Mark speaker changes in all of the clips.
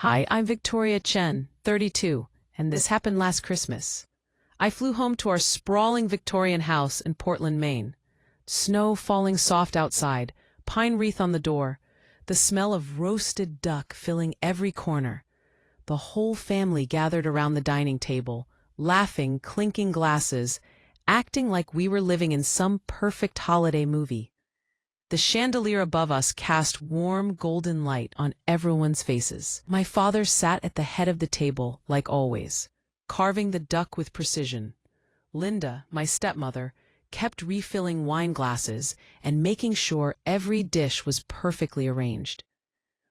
Speaker 1: Hi, I'm Victoria Chen, 32, and this happened last Christmas. I flew home to our sprawling Victorian house in Portland, Maine. Snow falling soft outside, pine wreath on the door, the smell of roasted duck filling every corner. The whole family gathered around the dining table, laughing, clinking glasses, acting like we were living in some perfect holiday movie. The chandelier above us cast warm golden light on everyone's faces. My father sat at the head of the table, like always, carving the duck with precision. Linda, my stepmother, kept refilling wine glasses and making sure every dish was perfectly arranged.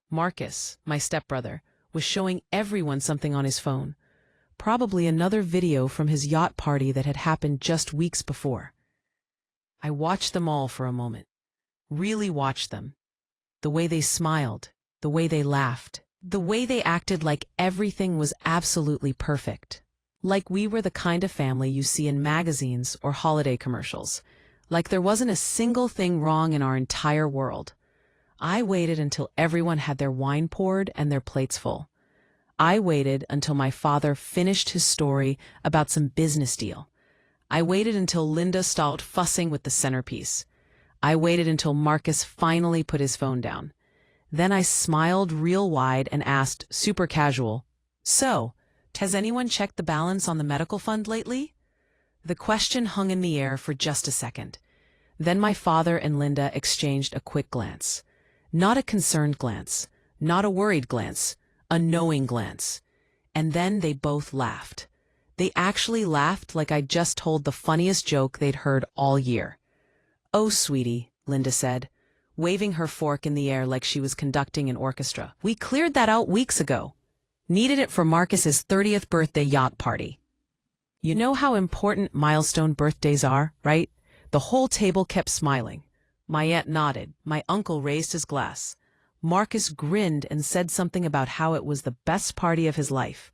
Speaker 1: Marcus, my stepbrother, was showing everyone something on his phone, probably another video from his yacht party that had happened just weeks before. I watched them all for a moment. Really watched them. The way they smiled, the way they laughed, the way they acted like everything was absolutely perfect. Like we were the kind of family you see in magazines or holiday commercials. Like there wasn't a single thing wrong in our entire world. I waited until everyone had their wine poured and their plates full. I waited until my father finished his story about some business deal. I waited until Linda stopped fussing with the centerpiece. I waited until Marcus finally put his phone down. Then I smiled real wide and asked, super casual, "So, has anyone checked the balance on the medical fund lately?" The question hung in the air for just a second. Then my father and Linda exchanged a quick glance. Not a concerned glance, not a worried glance, a knowing glance. And then they both laughed. They actually laughed like I'd just told the funniest joke they'd heard all year. "Oh, sweetie," Linda said, waving her fork in the air like she was conducting an orchestra. "We cleared that out weeks ago. Needed it for Marcus's 30th birthday yacht party." You know how important milestone birthdays are, right? The whole table kept smiling. My aunt nodded. My uncle raised his glass. Marcus grinned and said something about how it was the best party of his life.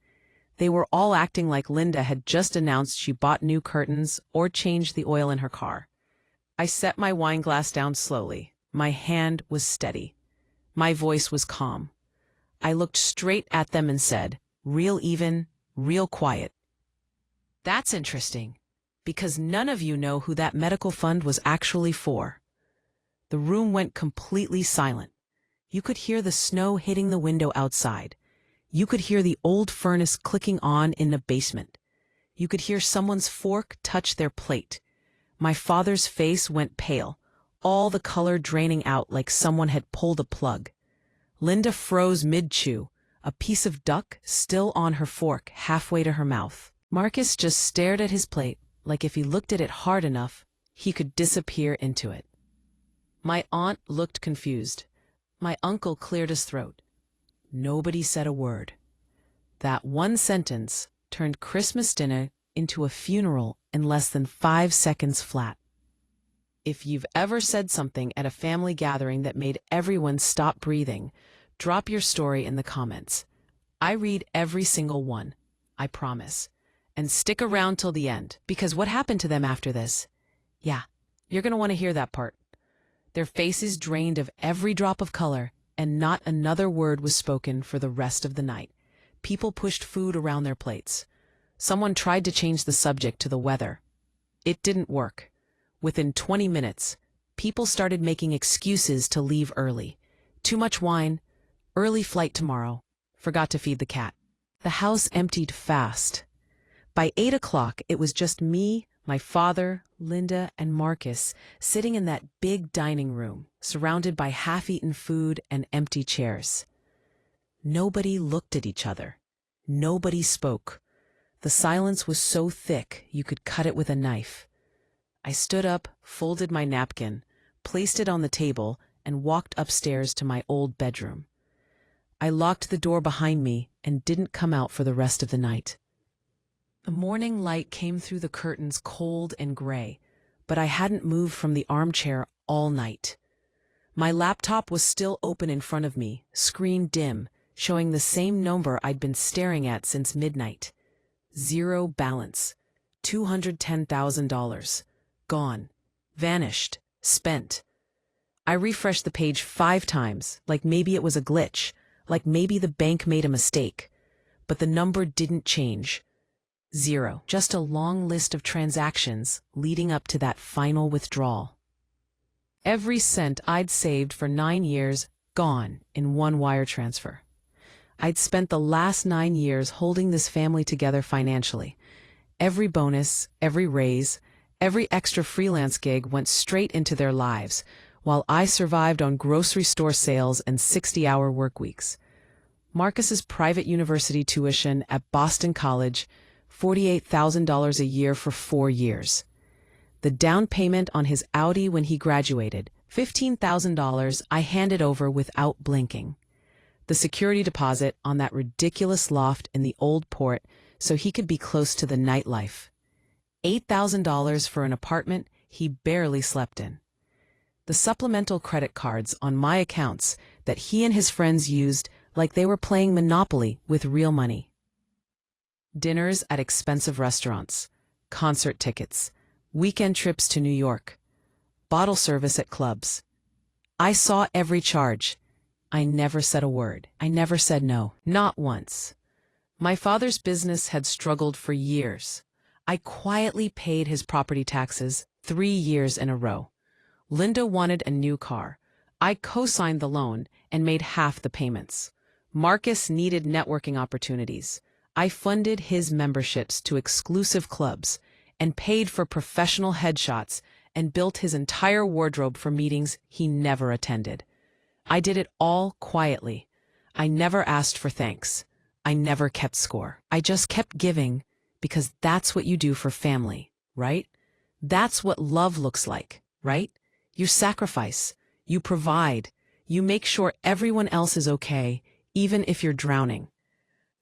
Speaker 1: They were all acting like Linda had just announced she bought new curtains or changed the oil in her car. I set my wine glass down slowly. My hand was steady. My voice was calm. I looked straight at them and said, real even, real quiet. "That's interesting, because none of you know who that medical fund was actually for." The room went completely silent. You could hear the snow hitting the window outside. You could hear the old furnace clicking on in the basement. You could hear someone's fork touch their plate. My father's face went pale, all the color draining out like someone had pulled a plug. Linda froze mid-chew, a piece of duck still on her fork halfway to her mouth. Marcus just stared at his plate, like if he looked at it hard enough, he could disappear into it. My aunt looked confused. My uncle cleared his throat. Nobody said a word. That one sentence turned Christmas dinner into a funeral in less than 5 seconds flat. If you've ever said something at a family gathering that made everyone stop breathing, drop your story in the comments. I read every single one, I promise. And stick around till the end, because what happened to them after this? Yeah, you're going to want to hear that part. Their faces drained of every drop of color, and not another word was spoken for the rest of the night. People pushed food around their plates. Someone tried to change the subject to the weather. It didn't work. Within 20 minutes, people started making excuses to leave early. Too much wine, early flight tomorrow, forgot to feed the cat. The house emptied fast. By 8 o'clock, it was just me, my father, Linda, and Marcus sitting in that big dining room, surrounded by half-eaten food and empty chairs. Nobody looked at each other. Nobody spoke. The silence was so thick you could cut it with a knife. I stood up, folded my napkin, placed it on the table, and walked upstairs to my old bedroom. I locked the door behind me and didn't come out for the rest of the night. The morning light came through the curtains cold and gray, but I hadn't moved from the armchair all night. My laptop was still open in front of me, screen dim, showing the same number I'd been staring at since midnight. Zero balance. $210,000. Gone. Vanished. Spent. I refreshed the page 5 times, like maybe it was a glitch, like maybe the bank made a mistake. But the number didn't change. 0. Just a long list of transactions leading up to that final withdrawal. Every cent I'd saved for 9 years, gone in one wire transfer. I'd spent the last 9 years holding this family together financially. Every bonus, every raise, every extra freelance gig went straight into their lives, while I survived on grocery store sales and 60-hour work weeks. Marcus's private university tuition at Boston College, $48,000 a year for 4 years. The down payment on his Audi when he graduated, $15,000, I handed over without blinking. The security deposit on that ridiculous loft in the old port so he could be close to the nightlife. $8,000 for an apartment he barely slept in. The supplemental credit cards on my accounts that he and his friends used like they were playing Monopoly with real money. Dinners at expensive restaurants, concert tickets, weekend trips to New York, bottle service at clubs. I saw every charge. I never said a word. I never said no, not once. My father's business had struggled for years. I quietly paid his property taxes 3 years in a row. Linda wanted a new car. I co-signed the loan and made half the payments. Marcus needed networking opportunities. I funded his memberships to exclusive clubs and paid for professional headshots and built his entire wardrobe for meetings he never attended. I did it all quietly. I never asked for thanks. I never kept score. I just kept giving because that's what you do for family, right? That's what love looks like, right? You sacrifice, you provide, you make sure everyone else is okay, even if you're drowning.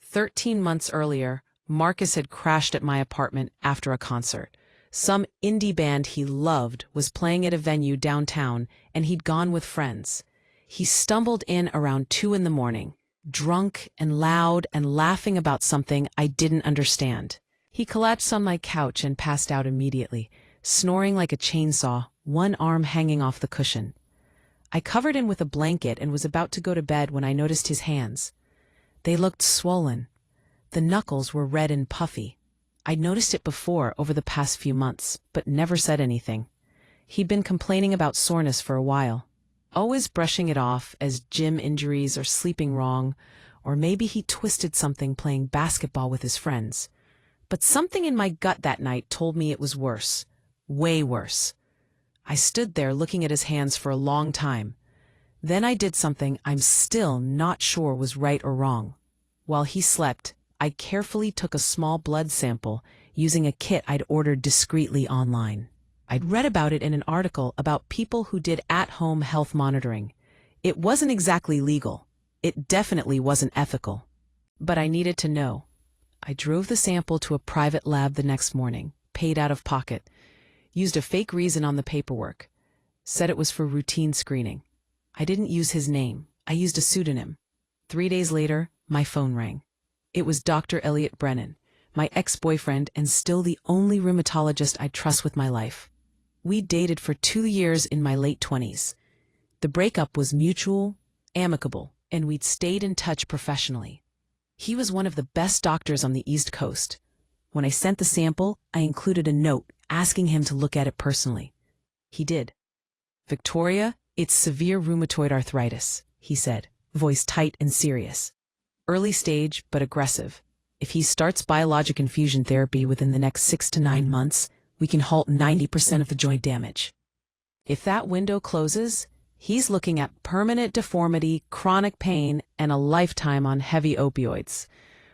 Speaker 1: 13 months earlier, Marcus had crashed at my apartment after a concert. Some indie band he loved was playing at a venue downtown, and he'd gone with friends. He stumbled in around 2 in the morning, drunk and loud and laughing about something I didn't understand. He collapsed on my couch and passed out immediately, snoring like a chainsaw, one arm hanging off the cushion. I covered him with a blanket and was about to go to bed when I noticed his hands. They looked swollen. The knuckles were red and puffy. I'd noticed it before over the past few months, but never said anything. He'd been complaining about soreness for a while, always brushing it off as gym injuries or sleeping wrong, or maybe he twisted something playing basketball with his friends. But something in my gut that night told me it was worse, way worse. I stood there looking at his hands for a long time. Then I did something I'm still not sure was right or wrong. While he slept, I carefully took a small blood sample using a kit I'd ordered discreetly online. I'd read about it in an article about people who did at-home health monitoring. It wasn't exactly legal. It definitely wasn't ethical. But I needed to know. I drove the sample to a private lab the next morning, paid out of pocket, used a fake reason on the paperwork, said it was for routine screening. I didn't use his name. I used a pseudonym. 3 days later, my phone rang. It was Dr. Elliot Brennan, my ex-boyfriend and still the only rheumatologist I trust with my life. We dated for 2 years in my late 20s. The breakup was mutual, amicable, and we'd stayed in touch professionally. He was one of the best doctors on the East Coast. When I sent the sample, I included a note asking him to look at it personally. He did. "Victoria, it's severe rheumatoid arthritis," he said, voice tight and serious. "Early stage, but aggressive. If he starts biologic infusion therapy within the next 6 to 9 months, we can halt 90% of the joint damage. If that window closes, he's looking at permanent deformity, chronic pain, and a lifetime on heavy opioids.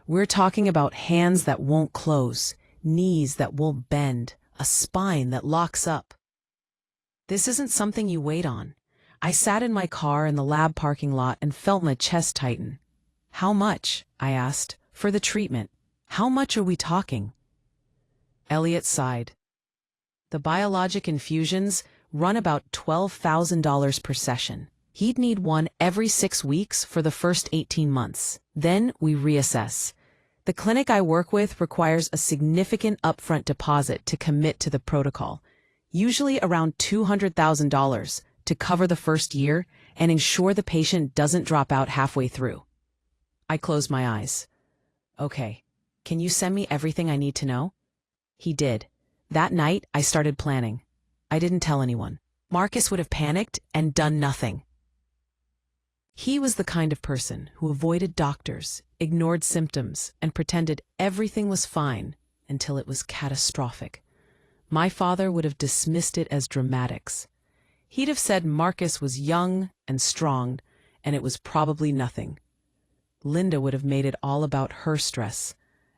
Speaker 1: We're talking about hands that won't close, knees that won't bend, a spine that locks up. This isn't something you wait on." I sat in my car in the lab parking lot and felt my chest tighten. "How much?" I asked. "For the treatment? How much are we talking?" Elliot sighed. "The biologic infusions run about $12,000 per session. He'd need one every 6 weeks for the first 18 months. Then we reassess. The clinic I work with requires a significant upfront deposit to commit to the protocol, usually around $200,000 to cover the first year and ensure the patient doesn't drop out halfway through. I closed my eyes. Okay, can you send me everything I need to know? He did. That night, I started planning. I didn't tell anyone. Marcus would have panicked and done nothing. He was the kind of person who avoided doctors, ignored symptoms, and pretended everything was fine until it was catastrophic. My father would have dismissed it as dramatics. He'd have said Marcus was young and strong, and it was probably nothing. Linda would have made it all about her stress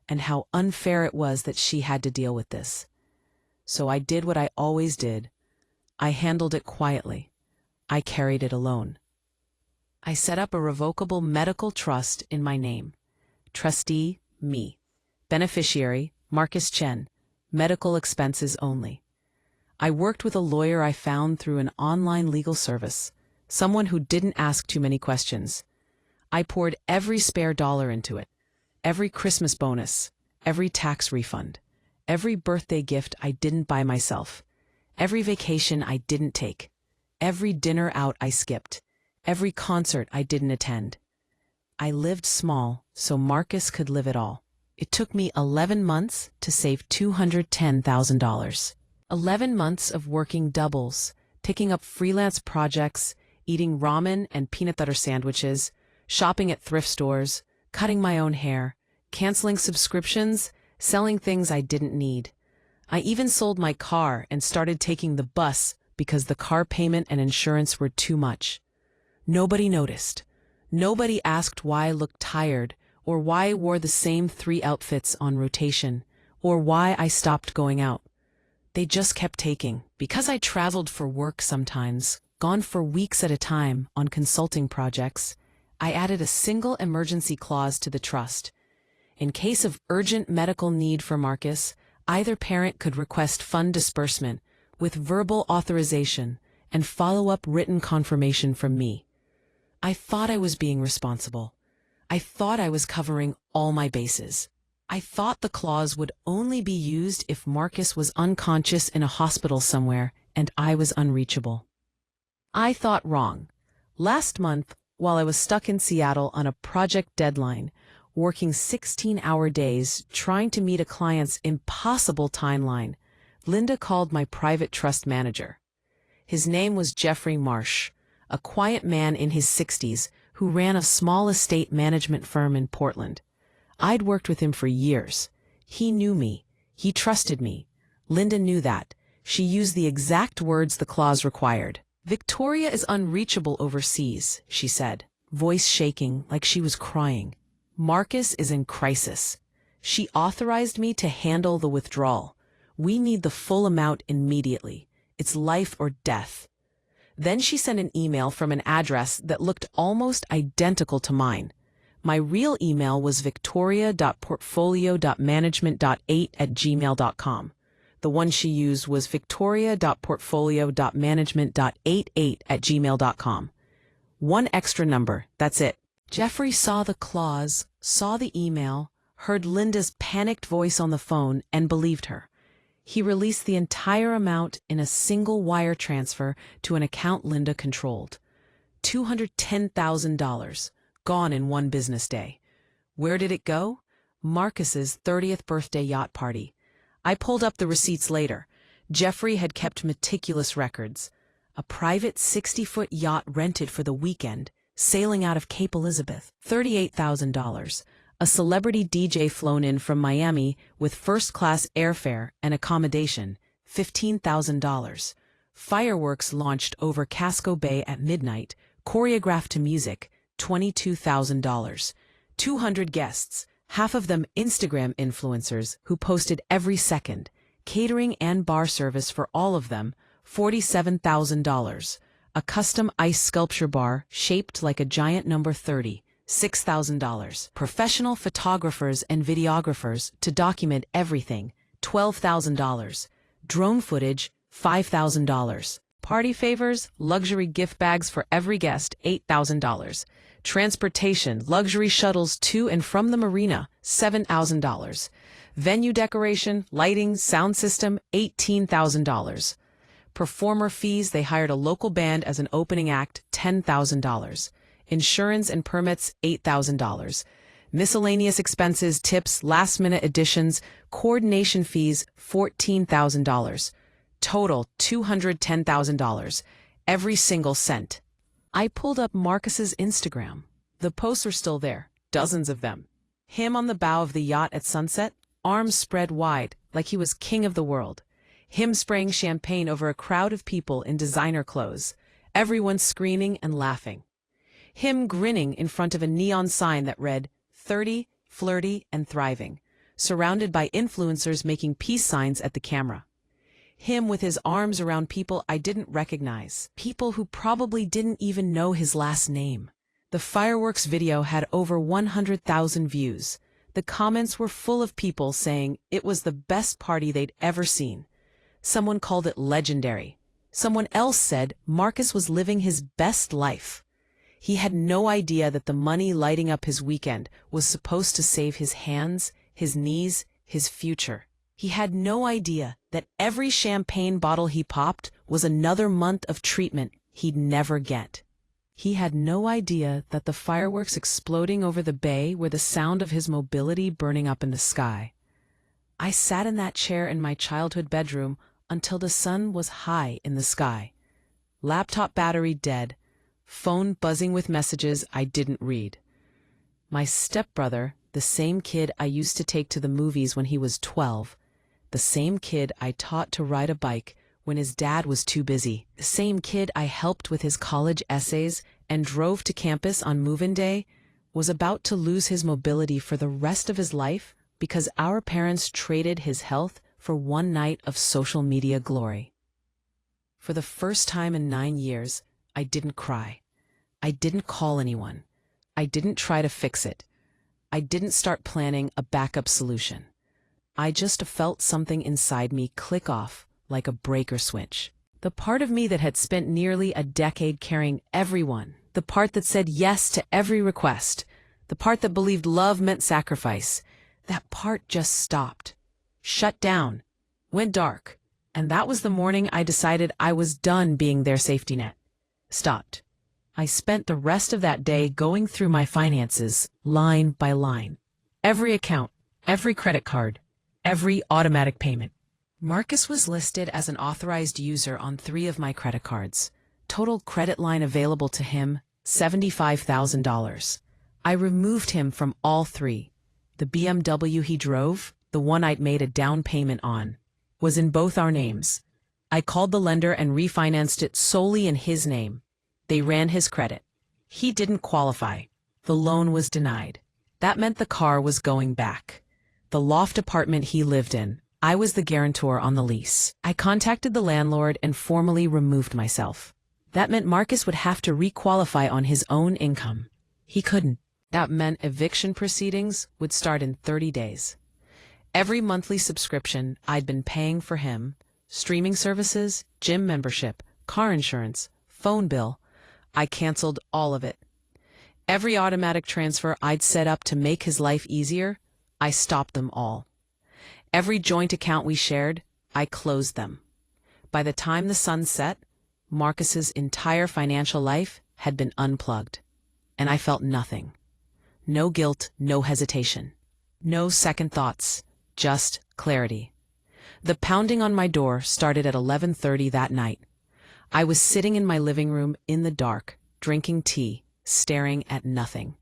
Speaker 1: and how unfair it was that she had to deal with this. So I did what I always did. I handled it quietly. I carried it alone. I set up a revocable medical trust in my name. Trustee, me. Beneficiary, Marcus Chen. Medical expenses only. I worked with a lawyer I found through an online legal service, someone who didn't ask too many questions. I poured every spare dollar into it, every Christmas bonus, every tax refund, every birthday gift I didn't buy myself, every vacation I didn't take, every dinner out I skipped, every concert I didn't attend. I lived small so Marcus could live it all. It took me 11 months to save $210,000. 11 months of working doubles, picking up freelance projects, eating ramen and peanut butter sandwiches, shopping at thrift stores, cutting my own hair, canceling subscriptions, selling things I didn't need. I even sold my car and started taking the bus because the car payment and insurance were too much. Nobody noticed. Nobody asked why I looked tired, or why I wore the same 3 outfits on rotation, or why I stopped going out. They just kept taking. Because I traveled for work sometimes, gone for weeks at a time on consulting projects, I added a single emergency clause to the trust. In case of urgent medical need for Marcus, either parent could request fund disbursement with verbal authorization and follow-up written confirmation from me. I thought I was being responsible. I thought I was covering all my bases. I thought the clause would only be used if Marcus was unconscious in a hospital somewhere and I was unreachable. I thought wrong. Last month, while I was stuck in Seattle on a project deadline, working 16-hour days trying to meet a client's impossible timeline, Linda called my private trust manager. His name was Jeffrey Marsh, a quiet man in his 60s who ran a small estate management firm in Portland. I'd worked with him for years. He knew me. He trusted me. Linda knew that. She used the exact words the clause required. "Victoria is unreachable overseas," she said, voice shaking like she was crying. "Marcus is in crisis. She authorized me to handle the withdrawal. We need the full amount immediately. It's life or death." Then she sent an email from an address that looked almost identical to mine. My real email was victoria.portfolio.management.8@gmail.com. The one she used was victoria.portfolio.management.88@gmail.com. One extra number, that's it. Jeffrey saw the clause, saw the email, heard Linda's panicked voice on the phone, and believed her. He released the entire amount in a single wire transfer to an account Linda controlled. $210,000, gone in one business day. Where did it go? Marcus's 30th birthday yacht party. I pulled up the receipts later. Jeffrey had kept meticulous records. A private 60-foot yacht rented for the weekend, sailing out of Cape Elizabeth, $38,000. A celebrity DJ flown in from Miami with first-class airfare and accommodation, $15,000. Fireworks launched over Casco Bay at midnight, choreographed to music, $22,000. 200 guests, half of them Instagram influencers who posted every second. Catering and bar service for all of them, $47,000. A custom ice sculpture bar shaped like a giant number 30. $6,000. Professional photographers and videographers to document everything, $12,000. Drone footage, $5,000. Party favors, luxury gift bags for every guest, $8,000. Transportation, luxury shuttles to and from the marina, $7,000. Venue decoration, lighting, sound system, $18,000. Performer fees, they hired a local band as an opening act, $10,000. Insurance and permits, $8,000. Miscellaneous expenses, tips, last-minute additions, coordination fees, $14,000. Total, $210,000. Every single cent. I pulled up Marcus's Instagram. The posts are still there, dozens of them. Him on the bow of the yacht at sunset, arms spread wide, like he was king of the world. Him spraying champagne over a crowd of people in designer clothes, everyone screaming and laughing. Him grinning in front of a neon sign that read, 30, flirty, and thriving, surrounded by influencers making peace signs at the camera. Him with his arms around people I didn't recognize, people who probably didn't even know his last name. The fireworks video had over 100,000 views. The comments were full of people saying it was the best party they'd ever seen. Someone called it legendary. Someone else said Marcus was living his best life. He had no idea that the money lighting up his weekend was supposed to save his hands, his knees, his future. He had no idea that every champagne bottle he popped was another month of treatment he'd never get. He had no idea that the fireworks exploding over the bay were the sound of his mobility burning up in the sky. I sat in that chair in my childhood bedroom until the sun was high in the sky. Laptop battery dead, phone buzzing with messages I didn't read. My stepbrother, the same kid I used to take to the movies when he was 12, the same kid I taught to ride a bike when his dad was too busy, the same kid I helped with his college essays and drove to campus on move-in day, was about to lose his mobility for the rest of his life because our parents traded his health for one night of social media glory. For the first time in 9 years, I didn't cry. I didn't call anyone. I didn't try to fix it. I didn't start planning a backup solution. I just felt something inside me click off like a breaker switch. The part of me that had spent nearly a decade carrying everyone, the part that said yes to every request, the part that believed love meant sacrifice, that part just stopped, shut down, went dark. And that was the morning I decided I was done being their safety net. Stopped. I spent the rest of that day going through my finances, line by line. Every account, every credit card, every automatic payment. Marcus was listed as an authorized user on 3 of my credit cards. Total credit line available to him, $75,000. I removed him from all 3. The BMW he drove, the one I'd made a down payment on, was in both our names. I called the lender and refinanced it solely in his name. They ran his credit. He didn't qualify. The loan was denied. That meant the car was going back. The loft apartment he lived in, I was the guarantor on the lease. I contacted the landlord and formally removed myself. That meant Marcus would have to requalify on his own income. He couldn't. That meant eviction proceedings would start in 30 days. Every monthly subscription I'd been paying for him, streaming services, gym membership, car insurance, phone bill, I canceled all of it. Every automatic transfer I'd set up to make his life easier, I stopped them all. Every joint account we shared, I closed them. By the time the sun set, Marcus's entire financial life had been unplugged. And I felt nothing. No guilt, no hesitation. No second thoughts, just clarity. The pounding on my door started at 11:30 that night. I was sitting in my living room in the dark, drinking tea, staring at nothing.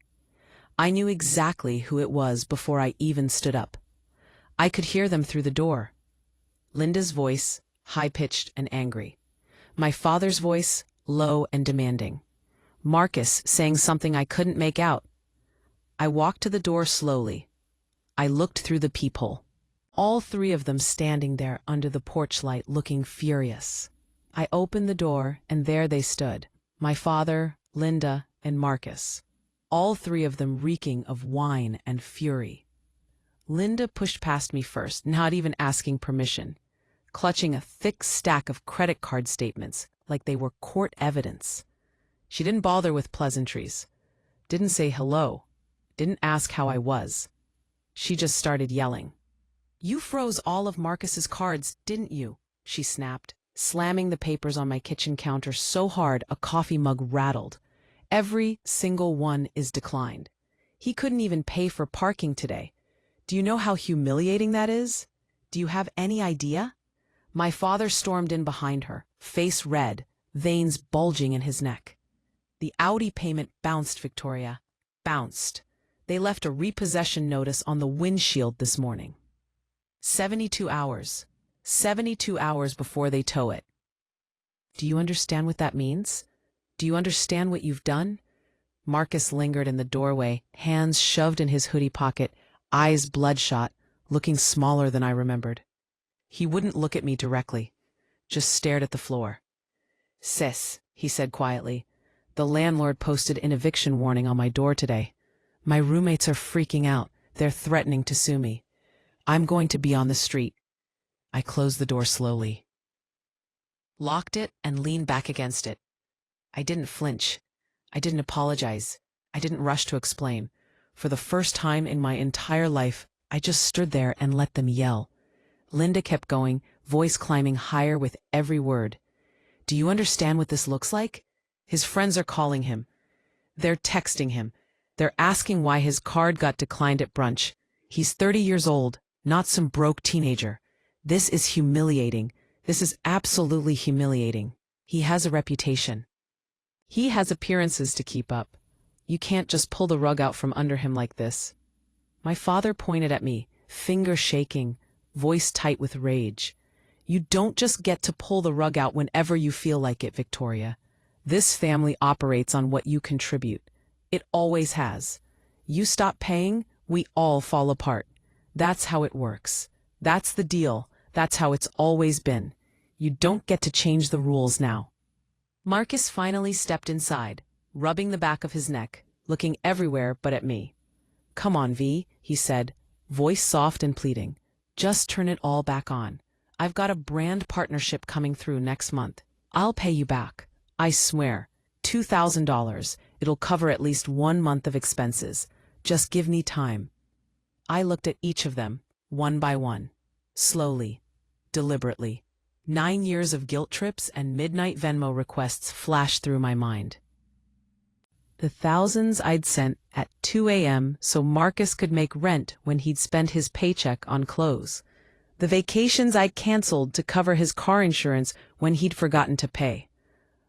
Speaker 1: I knew exactly who it was before I even stood up. I could hear them through the door. Linda's voice, high-pitched and angry. My father's voice, low and demanding. Marcus saying something I couldn't make out. I walked to the door slowly. I looked through the peephole. All 3 of them standing there under the porch light looking furious. I opened the door, and there they stood, my father, Linda, and Marcus, all 3 of them reeking of wine and fury. Linda pushed past me first, not even asking permission, clutching a thick stack of credit card statements like they were court evidence. She didn't bother with pleasantries, didn't say hello, didn't ask how I was. She just started yelling. "You froze all of Marcus's cards, didn't you?" she snapped, slamming the papers on my kitchen counter so hard a coffee mug rattled. "Every single one is declined. He couldn't even pay for parking today. Do you know how humiliating that is? Do you have any idea? My father stormed in behind her, face red, veins bulging in his neck. The Audi payment bounced, Victoria. Bounced. They left a repossession notice on the windshield this morning. 72 hours. 72 hours before they tow it. Do you understand what that means? Do you understand what you've done? Marcus lingered in the doorway, hands shoved in his hoodie pocket, eyes bloodshot, looking smaller than I remembered. He wouldn't look at me directly, just stared at the floor. "Sis," he said quietly, "the landlord posted an eviction warning on my door today. My roommates are freaking out. They're threatening to sue me. I'm going to be on the street." I closed the door slowly, locked it, and leaned back against it. I didn't flinch. I didn't apologize. I didn't rush to explain. For the first time in my entire life, I just stood there and let them yell. Linda kept going, voice climbing higher with every word. "Do you understand what this looks like? His friends are calling him. They're texting him. They're asking why his card got declined at brunch. He's 30 years old, not some broke teenager. This is humiliating. This is absolutely humiliating. He has a reputation. He has appearances to keep up. You can't just pull the rug out from under him like this." My father pointed at me, finger shaking, voice tight with rage. "You don't just get to pull the rug out whenever you feel like it, Victoria. This family operates on what you contribute. It always has. You stop paying, we all fall apart. That's how it works. That's the deal. That's how it's always been. You don't get to change the rules now." Marcus finally stepped inside, rubbing the back of his neck, looking everywhere but at me. "Come on, V," he said, voice soft and pleading. "Just turn it all back on. I've got a brand partnership coming through next month. I'll pay you back. I swear. $2,000. It'll cover at least 1 month of expenses. Just give me time." I looked at each of them, one by one. Slowly. Deliberately. 9 years of guilt trips and midnight Venmo requests flashed through my mind. The thousands I'd sent at 2 a.m. so Marcus could make rent when he'd spent his paycheck on clothes. The vacations I'd canceled to cover his car insurance when he'd forgotten to pay.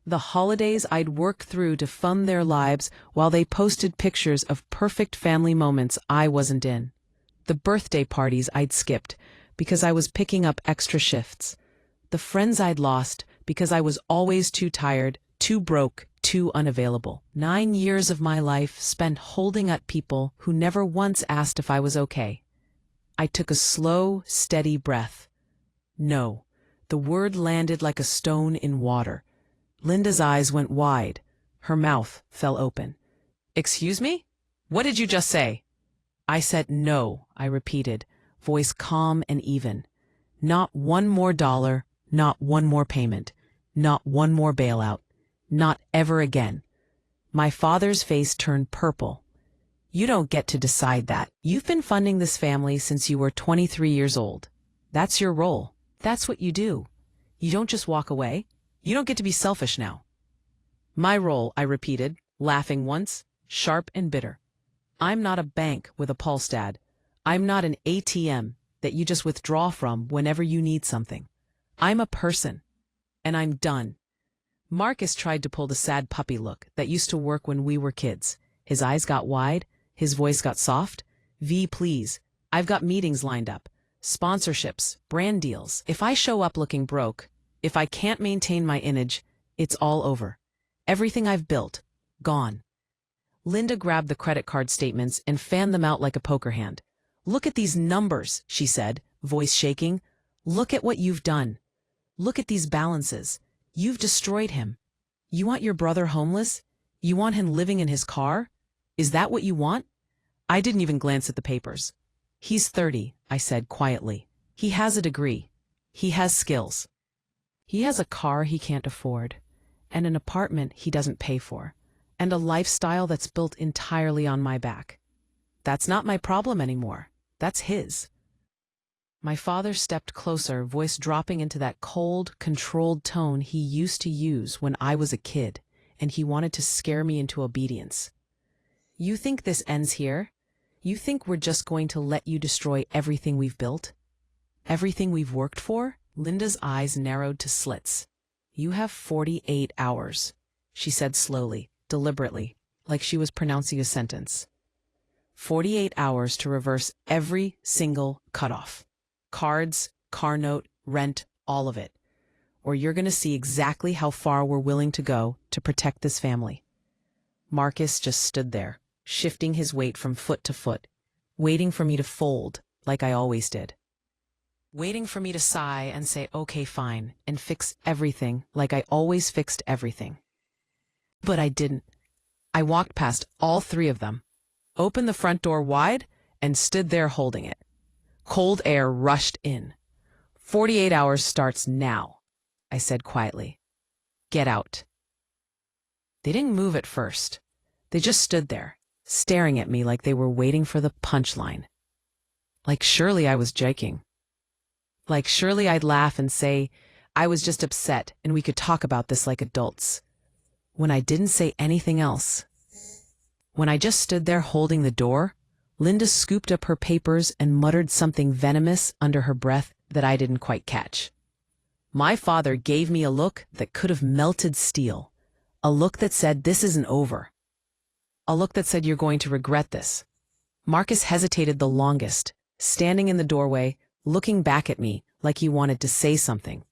Speaker 1: The holidays I'd worked through to fund their lives while they posted pictures of perfect family moments I wasn't in. The birthday parties I'd skipped because I was picking up extra shifts. The friends I'd lost because I was always too tired, too broke, too unavailable. 9 years of my life spent holding up people who never once asked if I was okay. I took a slow, steady breath. No. The word landed like a stone in water. Linda's eyes went wide. Her mouth fell open. "Excuse me? What did you just say?" I said no, I repeated, voice calm and even. "Not one more dollar, not one more payment, not one more bailout, not ever again." My father's face turned purple. "You don't get to decide that. You've been funding this family since you were 23 years old. That's your role. That's what you do. You don't just walk away. You don't get to be selfish now." "My role," I repeated, laughing once, sharp and bitter. "I'm not a bank with a Polstad. I'm not an ATM that you just withdraw from whenever you need something. I'm a person, and I'm done." Marcus tried to pull the sad puppy look that used to work when we were kids. His eyes got wide, his voice got soft. "V, please. I've got meetings lined up. Sponsorships, brand deals. If I show up looking broke, if I can't maintain my image, it's all over. Everything I've built, gone." Linda grabbed the credit card statements and fanned them out like a poker hand. "Look at these numbers," she said, voice shaking. "Look at what you've done. Look at these balances. You've destroyed him. You want your brother homeless? You want him living in his car? Is that what you want?" I didn't even glance at the papers. "He's 30, I said quietly. "He has a degree. He has skills. He has a car he can't afford, and an apartment he doesn't pay for, and a lifestyle that's built entirely on my back. That's not my problem anymore. That's his." My father stepped closer, voice dropping into that cold, controlled tone he used to use when I was a kid, and he wanted to scare me into obedience. You think this ends here? You think we're just going to let you destroy everything we've built? Everything we've worked for? Linda's eyes narrowed to slits. You have 48 hours, she said slowly, deliberately, like she was pronouncing a sentence. 48 hours to reverse every single cutoff. Cards, car note, rent, all of it. Or you're going to see exactly how far we're willing to go to protect this family. Marcus just stood there, shifting his weight from foot to foot, waiting for me to fold like I always did. Waiting for me to sigh and say, okay, fine, and fix everything like I always fixed everything. But I didn't. I walked past all three of them, opened the front door wide, and stood there holding it. Cold air rushed in. 48 hours starts now, I said quietly. Get out. They didn't move at first. They just stood there, staring at me like they were waiting for the punchline. Like surely I was joking. Like surely I'd laugh and say, I was just upset and we could talk about this like adults. When I didn't say anything else. When I just stood there holding the door, Linda scooped up her papers and muttered something venomous under her breath that I didn't quite catch. My father gave me a look that could have melted steel. A look that said, this isn't over. A look that said, you're going to regret this. Marcus hesitated the longest, standing in the doorway, looking back at me like he wanted to say something,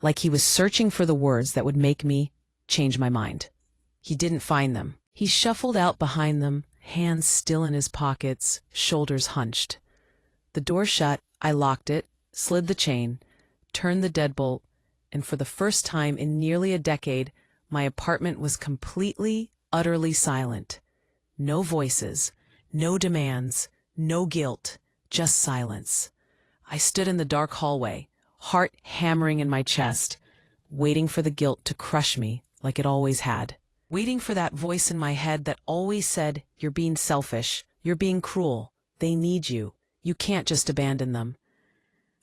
Speaker 1: like he was searching for the words that would make me change my mind. He didn't find them. He shuffled out behind them, hands still in his pockets, shoulders hunched. The door shut, I locked it, slid the chain, turned the deadbolt, and for the first time in nearly a decade, my apartment was completely, utterly silent. No voices, no demands, no guilt, just silence. I stood in the dark hallway, heart hammering in my chest, waiting for the guilt to crush me like it always had. Waiting for that voice in my head that always said, you're being selfish, you're being cruel, they need you, you can't just abandon them.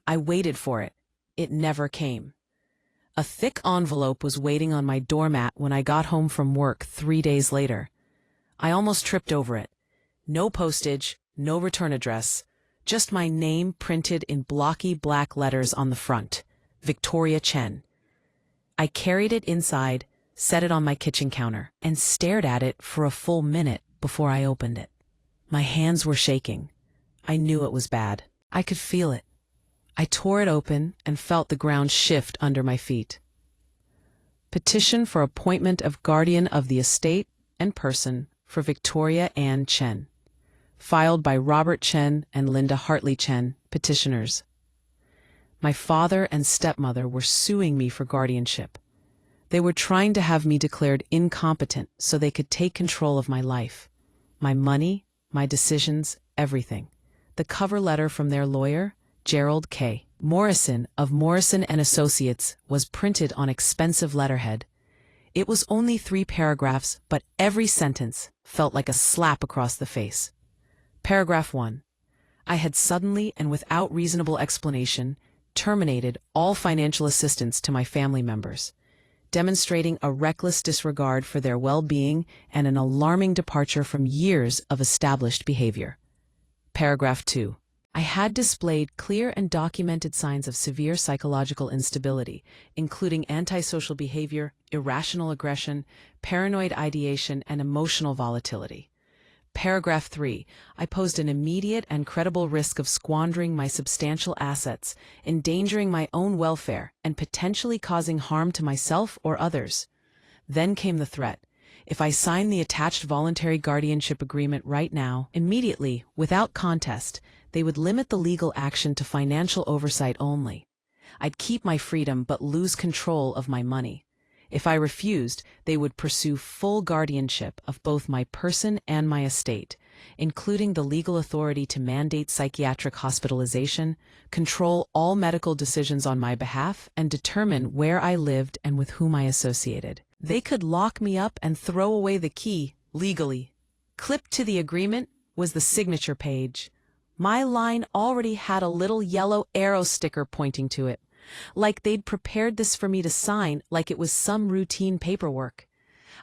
Speaker 1: I waited for it. It never came. A thick envelope was waiting on my doormat when I got home from work 3 days later. I almost tripped over it. No postage, no return address, just my name printed in blocky black letters on the front, Victoria Chen. I carried it inside, set it on my kitchen counter, and stared at it for a full minute before I opened it. My hands were shaking. I knew it was bad. I could feel it. I tore it open and felt the ground shift under my feet. Petition for appointment of guardian of the estate and person for Victoria Ann Chen. Filed by Robert Chen and Linda Hartley Chen, petitioners. My father and stepmother were suing me for guardianship. They were trying to have me declared incompetent so they could take control of my life, my money, my decisions, everything. The cover letter from their lawyer, Gerald K. Morrison of Morrison and Associates, was printed on expensive letterhead. It was only 3 paragraphs, but every sentence felt like a slap across the face. Paragraph 1. I had suddenly and without reasonable explanation terminated all financial assistance to my family members, demonstrating a reckless disregard for their well-being and an alarming departure from years of established behavior. Paragraph 2. I had displayed clear and documented signs of severe psychological instability, including antisocial behavior, irrational aggression, paranoid ideation, and emotional volatility. Paragraph 3. I posed an immediate and credible risk of squandering my substantial assets, endangering my own welfare, and potentially causing harm to myself or others. Then came the threat. If I sign the attached voluntary guardianship agreement right now, immediately, without contest, they would limit the legal action to financial oversight only. I'd keep my freedom but lose control of my money. If I refused, they would pursue full guardianship of both my person and my estate, including the legal authority to mandate psychiatric hospitalization, control all medical decisions on my behalf, and determine where I lived and with whom I associated. They could lock me up and throw away the key, legally. Clipped to the agreement was the signature page. My line already had a little yellow arrow sticker pointing to it, like they'd prepared this for me to sign like it was some routine paperwork.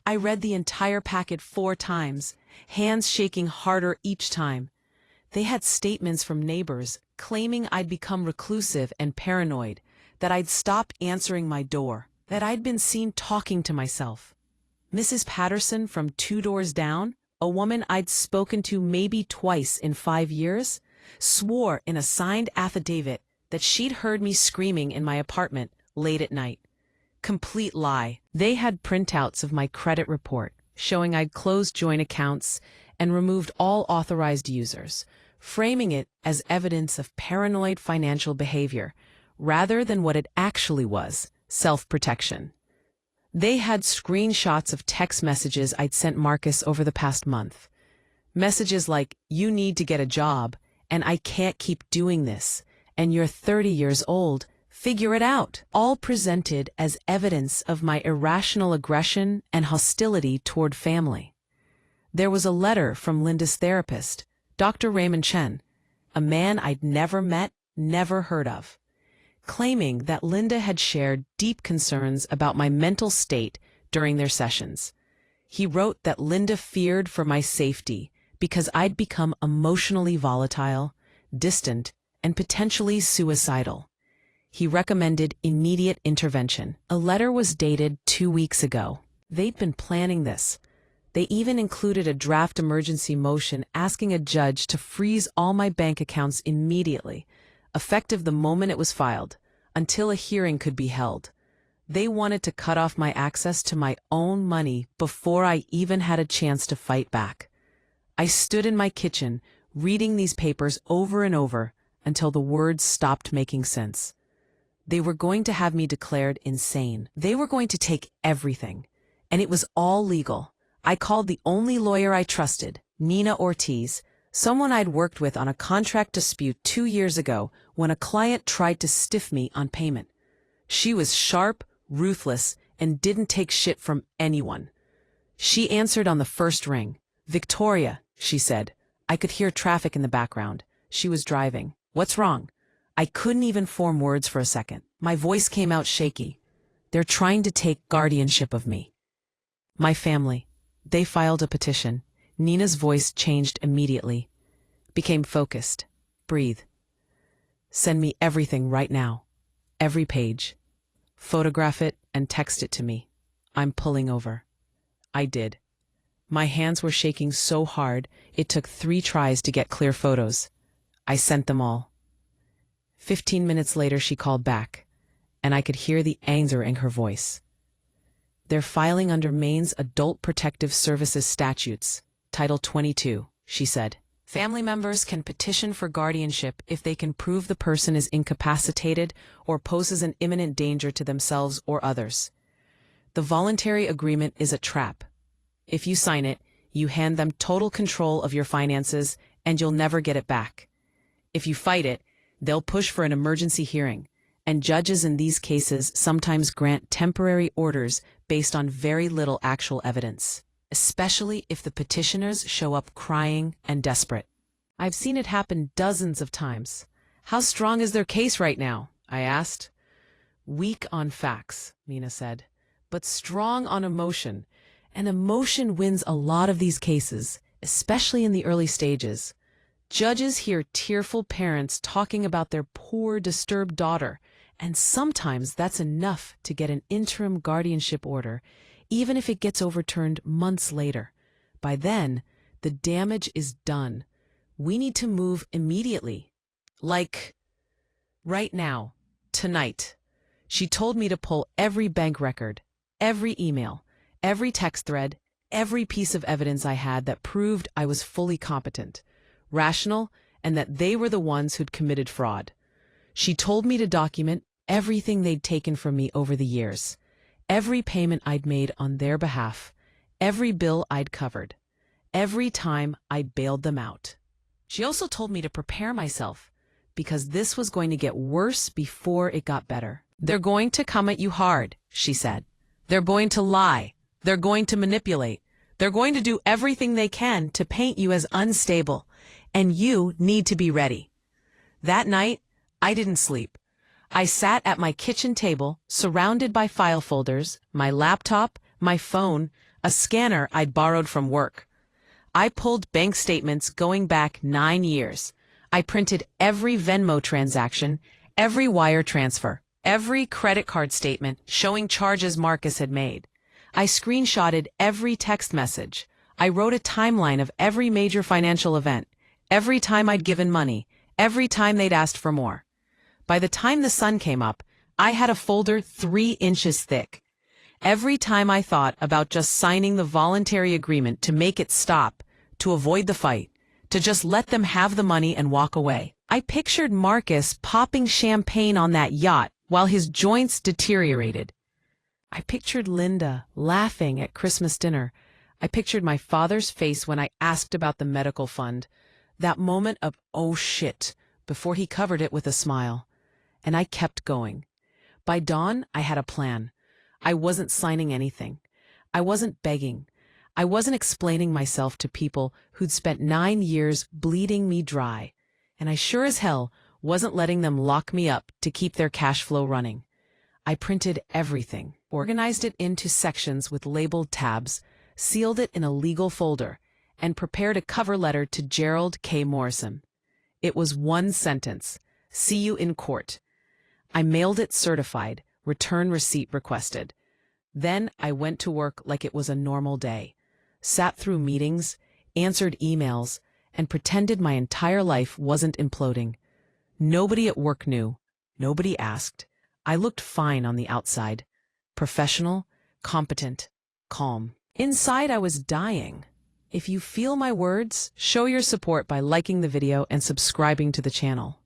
Speaker 1: I read the entire packet 4 times, hands shaking harder each time. They had statements from neighbors claiming I'd become reclusive and paranoid, that I'd stopped answering my door, that I'd been seen talking to myself. Mrs. Patterson from 2 doors down, a woman I'd spoken to maybe twice in 5 years, swore in a signed affidavit that she'd heard me screaming in my apartment late at night. Complete lie. They had printouts of my credit report showing I'd closed joint accounts and removed all authorized users, framing it as evidence of paranoid financial behavior rather than what it actually was, self-protection. They had screenshots of text messages I'd sent Marcus over the past month. Messages like, "You need to get a job," and "I can't keep doing this," and "You're 30 years old, figure it out," all presented as evidence of my irrational aggression and hostility toward family. There was a letter from Linda's therapist, Dr. Raymond Chen, a man I'd never met, never heard of, claiming that Linda had shared deep concerns about my mental state during their sessions. He wrote that Linda feared for my safety because I'd become emotionally volatile, distant, and potentially suicidal. He recommended immediate intervention. A letter was dated 2 weeks ago. They'd been planning this. They even included a draft emergency motion asking a judge to freeze all my bank accounts immediately, effective the moment it was filed, until a hearing could be held. They wanted to cut off my access to my own money before I even had a chance to fight back. I stood in my kitchen, reading these papers over and over until the words stopped making sense. They were going to have me declared insane. They were going to take everything, and it was all legal. I called the only lawyer I trusted, Nina Ortiz, someone I'd worked with on a contract dispute 2 years ago when a client tried to stiff me on payment. She was sharp, ruthless, and didn't take shit from anyone. She answered on the first ring. "Victoria," she said. I could hear traffic in the background. She was driving. "What's wrong?" I couldn't even form words for a second. My voice came out shaky. "They're trying to take guardianship of me." "My family. They filed a petition." Nina's voice changed immediately, became focused. "Breathe. Send me everything right now. Every page. Photograph it and text it to me. I'm pulling over." I did. My hands were shaking so hard, it took 3 tries to get clear photos. I sent them all. 15 minutes later, she called back, and I could hear the anger in her voice. "They're filing under Maine's Adult Protective Services statutes, Title 22, she said. "Family members can petition for guardianship if they can prove the person is incapacitated or poses an imminent danger to themselves or others. The voluntary agreement is a trap. If you sign it, you hand them total control of your finances and you'll never get it back. If you fight it, they'll push for an emergency hearing, and judges in these cases sometimes grant temporary orders based on very little actual evidence, especially if the petitioners show up crying and desperate. I've seen it happen dozens of times." "How strong is their case right now?" I asked. "Weak on facts," Nina said, "but strong on emotion. And emotion wins a lot of these cases, especially in the early stages. Judges hear tearful parents talking about their poor, disturbed daughter, and sometimes that's enough to get an interim guardianship order, even if it gets overturned months later. By then, the damage is done. We need to move immediately. Like, right now, tonight." She told me to pull every bank record, every email, every text thread, every piece of evidence I had that proved I was fully competent, rational, and that they were the ones who'd committed fraud. She told me to document everything they'd taken from me over the years, every payment I'd made on their behalf, every bill I'd covered, every time I'd bailed them out. She also told me to prepare myself, because this was going to get worse before it got better. "They're going to come at you hard," she said. "They're going to lie. They're going to manipulate. They're going to do everything they can to paint you as unstable, and you need to be ready." That night, I didn't sleep. I sat at my kitchen table, surrounded by file folders, my laptop, my phone, a scanner I'd borrowed from work. I pulled bank statements going back 9 years. I printed every Venmo transaction, every wire transfer, every credit card statement showing charges Marcus had made. I screenshotted every text message. I wrote a timeline of every major financial event, every time I'd given money, every time they'd asked for more. By the time the sun came up, I had a folder 3 inches thick. Every time I thought about just signing the voluntary agreement to make it stop, to avoid the fight, to just let them have the money and walk away, I pictured Marcus popping champagne on that yacht while his joints deteriorated. I pictured Linda laughing at Christmas dinner. I pictured my father's face when I asked about the medical fund. That moment of, oh shit, before he covered it with a smile. And I kept going. By dawn, I had a plan. I wasn't signing anything. I wasn't begging. I wasn't explaining myself to people who'd spent 9 years bleeding me dry. And I sure as hell wasn't letting them lock me up to keep their cash flow running. I printed everything, organized it into sections with labeled tabs, sealed it in a legal folder, and prepared a cover letter to Gerald K. Morrison. It was 1 sentence: "See you in court." I mailed it certified, return receipt requested. Then I went to work like it was a normal day, sat through meetings, answered emails, and pretended my entire life wasn't imploding. Nobody at work knew. Nobody asked. I looked fine on the outside. Professional, competent, calm. Inside I was dying. If you feel my words, show your support by liking the video and subscribing to the channel.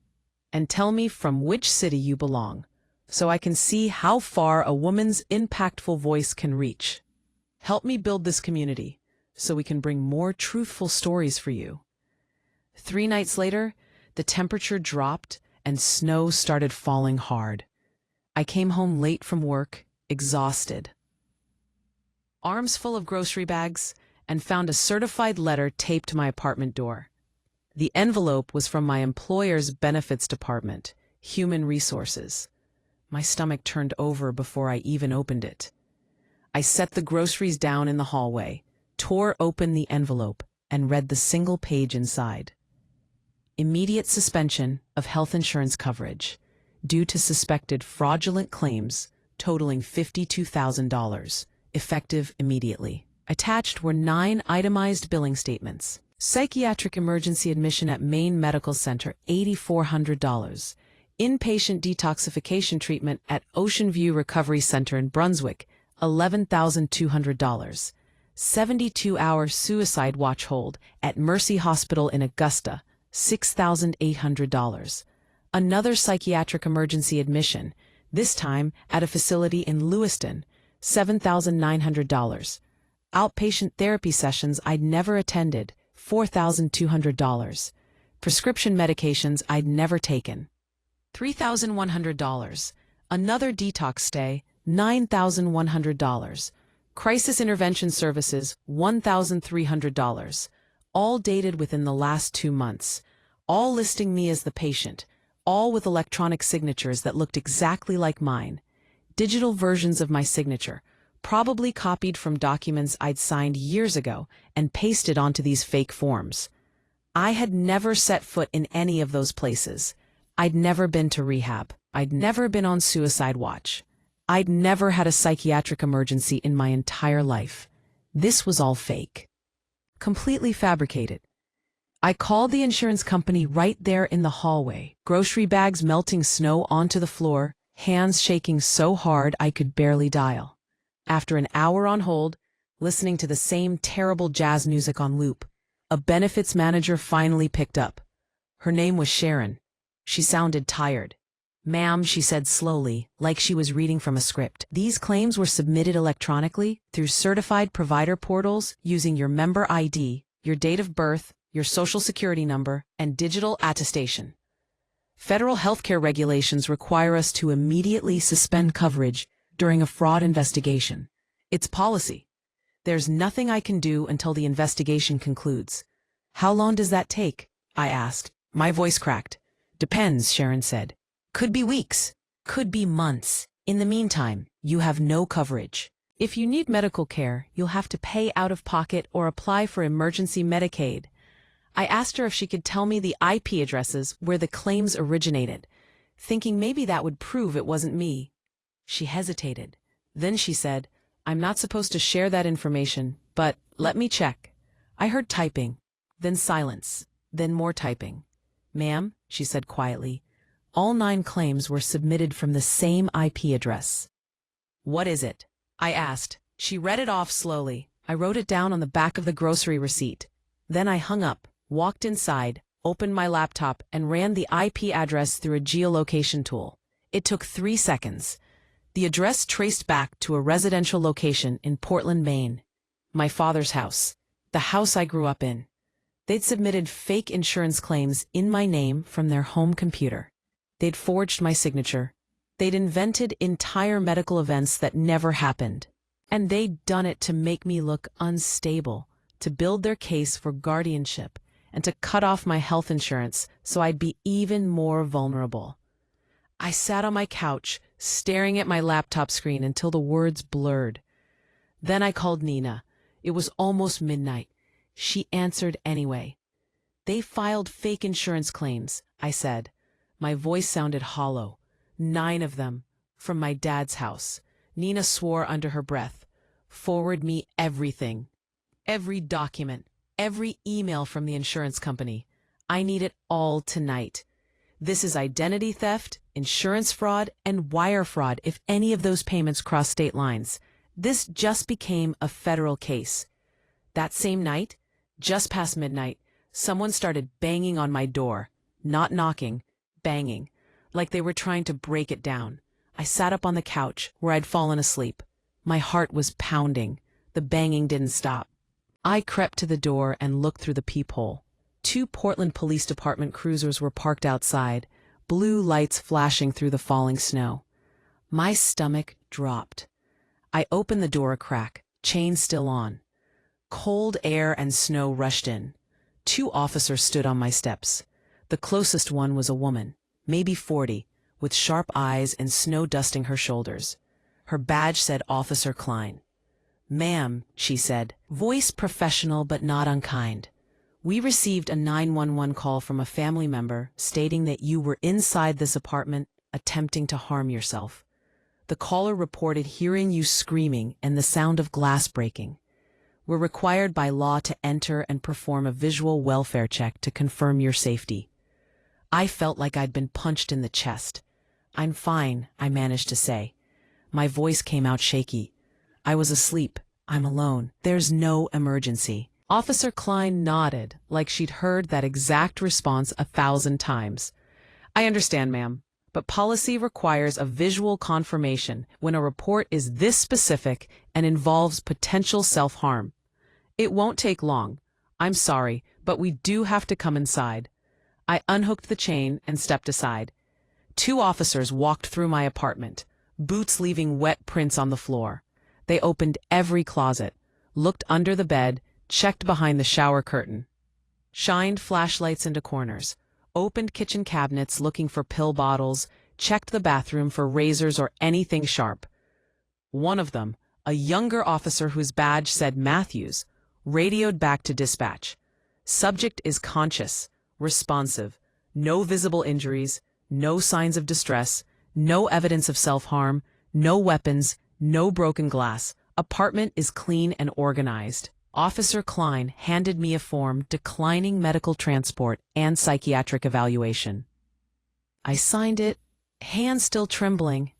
Speaker 1: And tell me from which city you belong, so I can see how far a woman's impactful voice can reach. Help me build this community, so we can bring more truthful stories for you. 3 nights later, the temperature dropped and snow started falling hard. I came home late from work, exhausted. Arms full of grocery bags, and found a certified letter taped to my apartment door. The envelope was from my employer's benefits department, Human Resources. My stomach turned over before I even opened it. I set the groceries down in the hallway, tore open the envelope, and read the single page inside. Immediate suspension of health insurance coverage due to suspected fraudulent claims totaling $52,000, effective immediately. Attached were 9 itemized billing statements. Psychiatric emergency admission at Maine Medical Center, $8,400. Inpatient detoxification treatment at Ocean View Recovery Center in Brunswick, $11,200. 72-hour suicide watch hold at Mercy Hospital in Augusta, $6,800. Another psychiatric emergency admission, this time at a facility in Lewiston, $7,900. Outpatient therapy sessions I'd never attended, $4,200. Prescription medications I'd never taken, $3,100. Another detox stay, $9,100. Crisis intervention services, $1,300. All dated within the last 2 months. All listing me as the patient, all with electronic signatures that looked exactly like mine. Digital versions of my signature, probably copied from documents I'd signed years ago and pasted onto these fake forms. I had never set foot in any of those places. I'd never been to rehab. I'd never been on suicide watch. I'd never had a psychiatric emergency in my entire life. This was all fake. Completely fabricated. I called the insurance company right there in the hallway, grocery bags melting snow onto the floor, hands shaking so hard I could barely dial. After an hour on hold, listening to the same terrible jazz music on loop, a benefits manager finally picked up. Her name was Sharon. She sounded tired. "Ma'am," she said slowly, like she was reading from a script. "These claims were submitted electronically through certified provider portals using your member ID, your date of birth, your social security number, and digital attestation. Federal healthcare regulations require us to immediately suspend coverage during a fraud investigation. It's policy. There's nothing I can do until the investigation concludes." "How long does that take?" I asked. My voice cracked. "Depends," Sharon said. "Could be weeks. Could be months. In the meantime, you have no coverage." If you need medical care, you'll have to pay out of pocket or apply for emergency Medicaid. I asked her if she could tell me the IP addresses where the claims originated, thinking maybe that would prove it wasn't me. She hesitated. Then she said, "I'm not supposed to share that information, but let me check." I heard typing, then silence, then more typing. "Ma'am," she said quietly, "all 9 claims were submitted from the same IP address." "What is it?" I asked. She read it off slowly. I wrote it down on the back of the grocery receipt. Then I hung up, walked inside, opened my laptop, and ran the IP address through a geolocation tool. It took 3 seconds. The address traced back to a residential location in Portland, Maine. My father's house. The house I grew up in. They'd submitted fake insurance claims in my name from their home computer. They'd forged my signature. They'd invented entire medical events that never happened. And they'd done it to make me look unstable, to build their case for guardianship, and to cut off my health insurance so I'd be even more vulnerable. I sat on my couch, staring at my laptop screen until the words blurred. Then I called Nina. It was almost midnight. She answered anyway. "They filed fake insurance claims," I said. My voice sounded hollow. 9 of them, from my dad's house. Nina swore under her breath. "Forward me everything. Every document, every email from the insurance company. I need it all tonight. This is identity theft, insurance fraud, and wire fraud if any of those payments cross state lines. This just became a federal case." That same night, just past midnight, someone started banging on my door. Not knocking, banging, like they were trying to break it down. I sat up on the couch where I'd fallen asleep. My heart was pounding. The banging didn't stop. I crept to the door and looked through the peephole. 2 Portland Police Department cruisers were parked outside, blue lights flashing through the falling snow. My stomach dropped. I opened the door a crack, chain still on. Cold air and snow rushed in. 2 officers stood on my steps. The closest one was a woman, maybe 40, with sharp eyes and snow dusting her shoulders. Her badge said Officer Klein. "Ma'am," she said, voice professional but not unkind. "We received a 911 call from a family member stating that you were inside this apartment attempting to harm yourself. The caller reported hearing you screaming and the sound of glass breaking. We're required by law to enter and perform a visual welfare check to confirm your safety." I felt like I'd been punched in the chest. "I'm fine," I managed to say. My voice came out shaky. "I was asleep. I'm alone. There's no emergency." Officer Klein nodded, like she'd heard that exact response 1,000 times. "I understand, ma'am, but policy requires a visual confirmation when a report is this specific and involves potential self-harm. It won't take long. I'm sorry, but we do have to come inside." I unhooked the chain and stepped aside. 2 officers walked through my apartment, boots leaving wet prints on the floor. They opened every closet, looked under the bed, checked behind the shower curtain, shined flashlights into corners, opened kitchen cabinets looking for pill bottles, checked the bathroom for razors or anything sharp. One of them, a younger officer whose badge said Matthews, radioed back to dispatch. "Subject is conscious, responsive, no visible injuries, no signs of distress, no evidence of self-harm, no weapons, no broken glass. Apartment is clean and organized." Officer Klein handed me a form declining medical transport and psychiatric evaluation. I signed it, hand still trembling.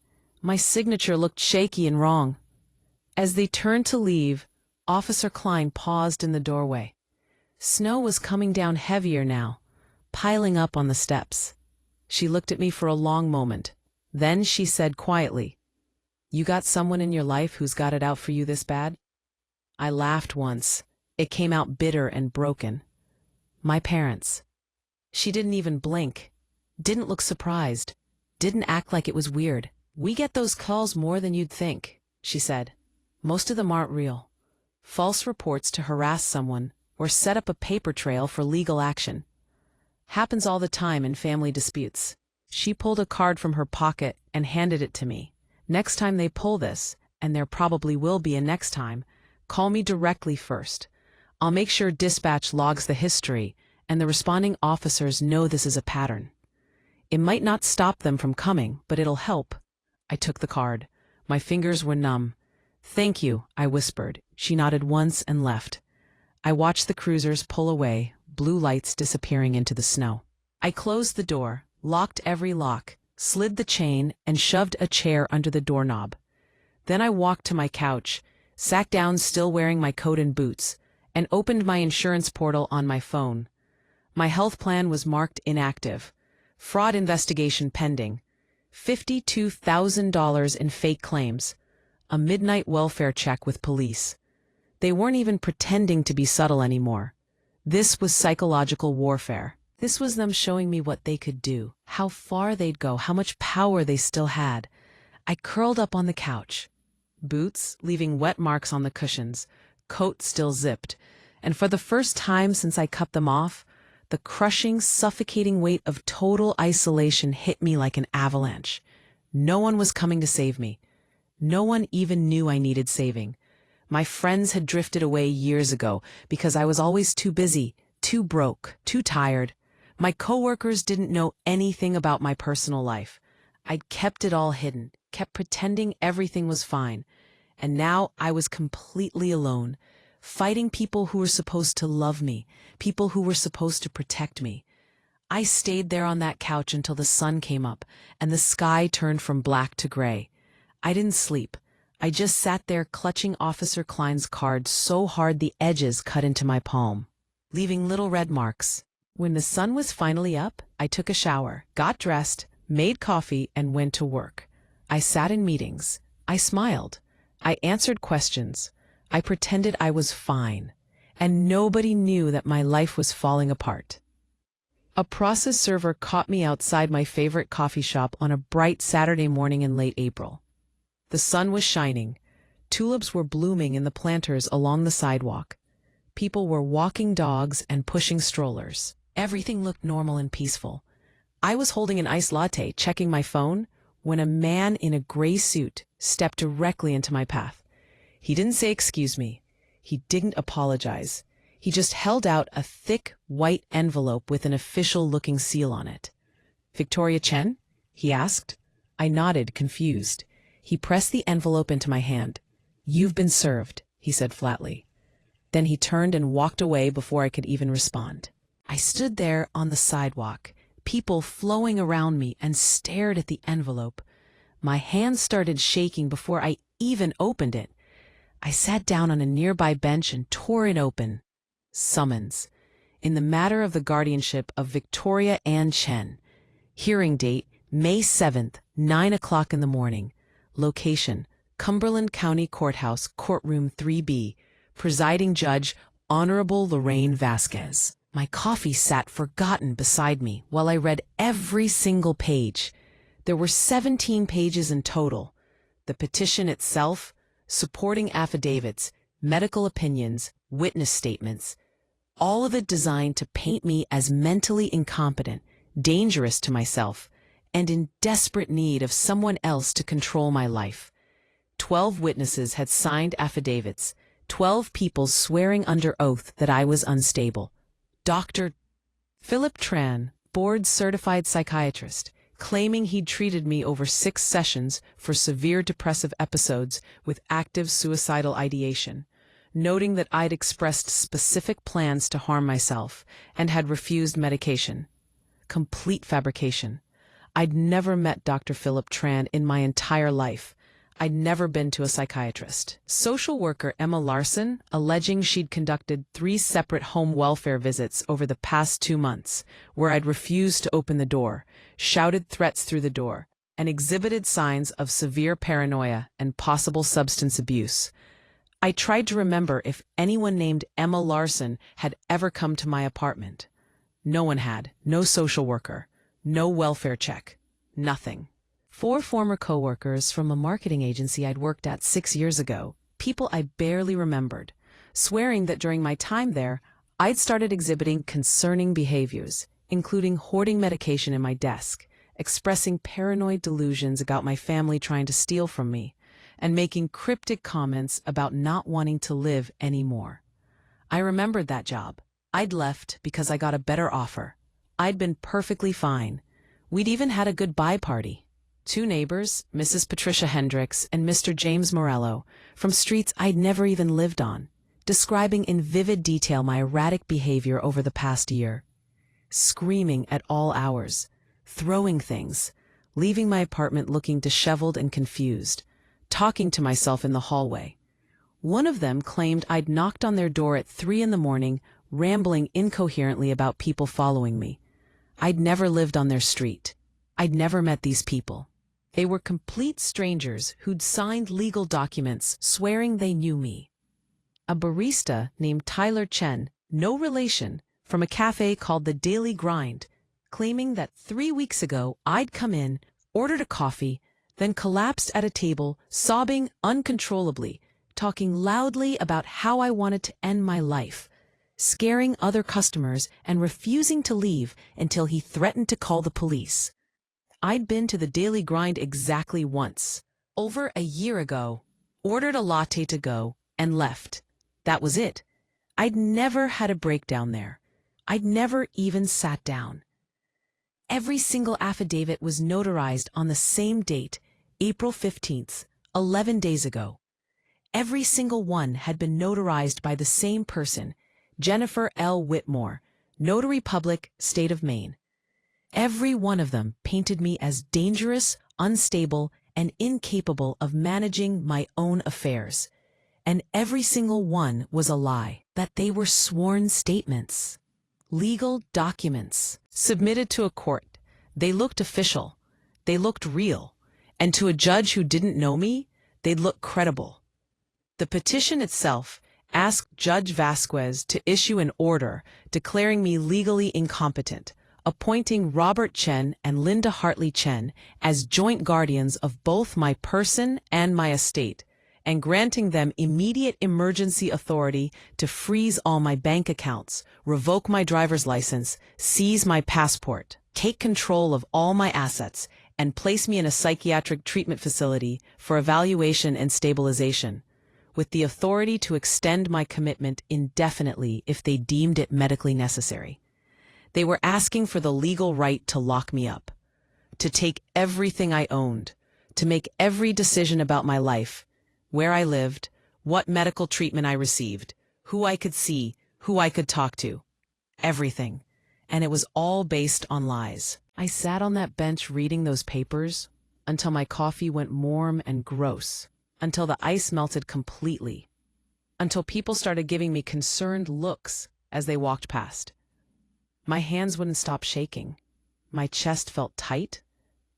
Speaker 1: My signature looked shaky and wrong. As they turned to leave, Officer Klein paused in the doorway. Snow was coming down heavier now, piling up on the steps. She looked at me for a long moment. Then she said quietly, "You got someone in your life who's got it out for you this bad?" I laughed once. It came out bitter and broken. "My parents." She didn't even blink, didn't look surprised, didn't act like it was weird. "We get those calls more than you'd think," she said. "Most of them aren't real. False reports to harass someone or set up a paper trail for legal action. Happens all the time in family disputes." She pulled a card from her pocket and handed it to me. "Next time they pull this, and there probably will be a next time, call me directly first. I'll make sure dispatch logs the history, and the responding officers know this is a pattern. It might not stop them from coming, but it'll help. I took the card. My fingers were numb. Thank you, I whispered. She nodded once and left. I watched the cruisers pull away, blue lights disappearing into the snow. I closed the door, locked every lock, slid the chain, and shoved a chair under the doorknob. Then I walked to my couch, sat down still wearing my coat and boots, and opened my insurance portal on my phone. My health plan was marked inactive. Fraud investigation pending. $52,000 in fake claims. A midnight welfare check with police. They weren't even pretending to be subtle anymore. This was psychological warfare. This was them showing me what they could do, how far they'd go, how much power they still had. I curled up on the couch. Boots leaving wet marks on the cushions, coat still zipped, and for the first time since I cut them off, the crushing, suffocating weight of total isolation hit me like an avalanche. No one was coming to save me. No one even knew I needed saving. My friends had drifted away years ago because I was always too busy, too broke, too tired. My coworkers didn't know anything about my personal life. I'd kept it all hidden, kept pretending everything was fine. And now I was completely alone, fighting people who were supposed to love me, people who were supposed to protect me. I stayed there on that couch until the sun came up and the sky turned from black to gray. I didn't sleep. I just sat there clutching Officer Klein's card so hard the edges cut into my palm, leaving little red marks. When the sun was finally up, I took a shower, got dressed, made coffee, and went to work. I sat in meetings. I smiled. I answered questions. I pretended I was fine. And nobody knew that my life was falling apart. A process server caught me outside my favorite coffee shop on a bright Saturday morning in late April. The sun was shining. Tulips were blooming in the planters along the sidewalk. People were walking dogs and pushing strollers. Everything looked normal and peaceful. I was holding an iced latte, checking my phone, when a man in a gray suit stepped directly into my path. He didn't say excuse me. He didn't apologize. He just held out a thick, white envelope with an official-looking seal on it. "Victoria Chen?" he asked. I nodded, confused. He pressed the envelope into my hand. "You've been served," he said flatly. Then he turned and walked away before I could even respond. I stood there on the sidewalk, people flowing around me, and stared at the envelope. My hand started shaking before I even opened it. I sat down on a nearby bench and tore it open. Summons. In the matter of the guardianship of Victoria Ann Chen. Hearing date, May 7th, 9 o'clock in the morning. Location, Cumberland County Courthouse, Courtroom 3B. Presiding Judge, Honorable Lorraine Vasquez. My coffee sat forgotten beside me while I read every single page. There were 17 pages in total. The petition itself, supporting affidavits, medical opinions, witness statements, all of it designed to paint me as mentally incompetent, dangerous to myself, and in desperate need of someone else to control my life. 12 witnesses had signed affidavits, 12 people swearing under oath that I was unstable. Dr. Philip Tran, board-certified psychiatrist, claiming he'd treated me over 6 sessions for severe depressive episodes with active suicidal ideation, noting that I'd expressed specific plans to harm myself and had refused medication. Complete fabrication. I'd never met Dr. Philip Tran in my entire life. I'd never been to a psychiatrist. Social worker Emma Larson, alleging she'd conducted 3 separate home welfare visits over the past 2 months, where I'd refused to open the door, shouted threats through the door, and exhibited signs of severe paranoia and possible substance abuse. I tried to remember if anyone named Emma Larson had ever come to my apartment. No one had. No social worker. No welfare check. Nothing. 4 former coworkers from a marketing agency I'd worked at 6 years ago, people I barely remembered, swearing that during my time there, I'd started exhibiting concerning behaviors, including hoarding medication in my desk, expressing paranoid delusions about my family trying to steal from me, and making cryptic comments about not wanting to live anymore. I remembered that job. I'd left because I got a better offer. I'd been perfectly fine. We'd even had a goodbye party. Two neighbors, Mrs. Patricia Hendricks and Mr. James Morello, from streets I'd never even lived on, describing in vivid detail my erratic behavior over the past year. Screaming at all hours, throwing things, leaving my apartment looking disheveled and confused, talking to myself in the hallway. One of them claimed I'd knocked on their door at 3 a.m, rambling incoherently about people following me. I'd never lived on their street. I'd never met these people. They were complete strangers who'd signed legal documents swearing they knew me. A barista named Tyler Chen, no relation, from a cafe called the Daily Grind, claiming that 3 weeks ago I'd come in, ordered a coffee, then collapsed at a table, sobbing uncontrollably, talking loudly about how I wanted to end my life, scaring other customers and refusing to leave until he threatened to call the police. I'd been to the Daily Grind exactly once, over a year ago, ordered a latte to go, and left. That was it. I'd never had a breakdown there. I'd never even sat down. Every single affidavit was notarized on the same date, April 15th, 11 days ago. Every single one had been notarized by the same person, Jennifer L. Whitmore, Notary Public, State of Maine. Every one of them painted me as dangerous, unstable, and incapable of managing my own affairs. And every single one was a lie, that they were sworn statements. Legal documents, submitted to a court. They looked official. They looked real. And to a judge who didn't know me, they'd look credible. The petition itself asked Judge Vasquez to issue an order declaring me legally incompetent, appointing Robert Chen and Linda Hartley Chen as joint guardians of both my person and my estate, and granting them immediate emergency authority to freeze all my bank accounts, revoke my driver's license, seize my passport, take control of all my assets, and place me in a psychiatric treatment facility for evaluation and stabilization, with the authority to extend my commitment indefinitely if they deemed it medically necessary. They were asking for the legal right to lock me up, to take everything I owned, to make every decision about my life, where I lived, what medical treatment I received, who I could see, who I could talk to. Everything. And it was all based on lies. I sat on that bench reading those papers until my coffee went warm and gross, until the ice melted completely, until people started giving me concerned looks as they walked past. My hands wouldn't stop shaking. My chest felt tight.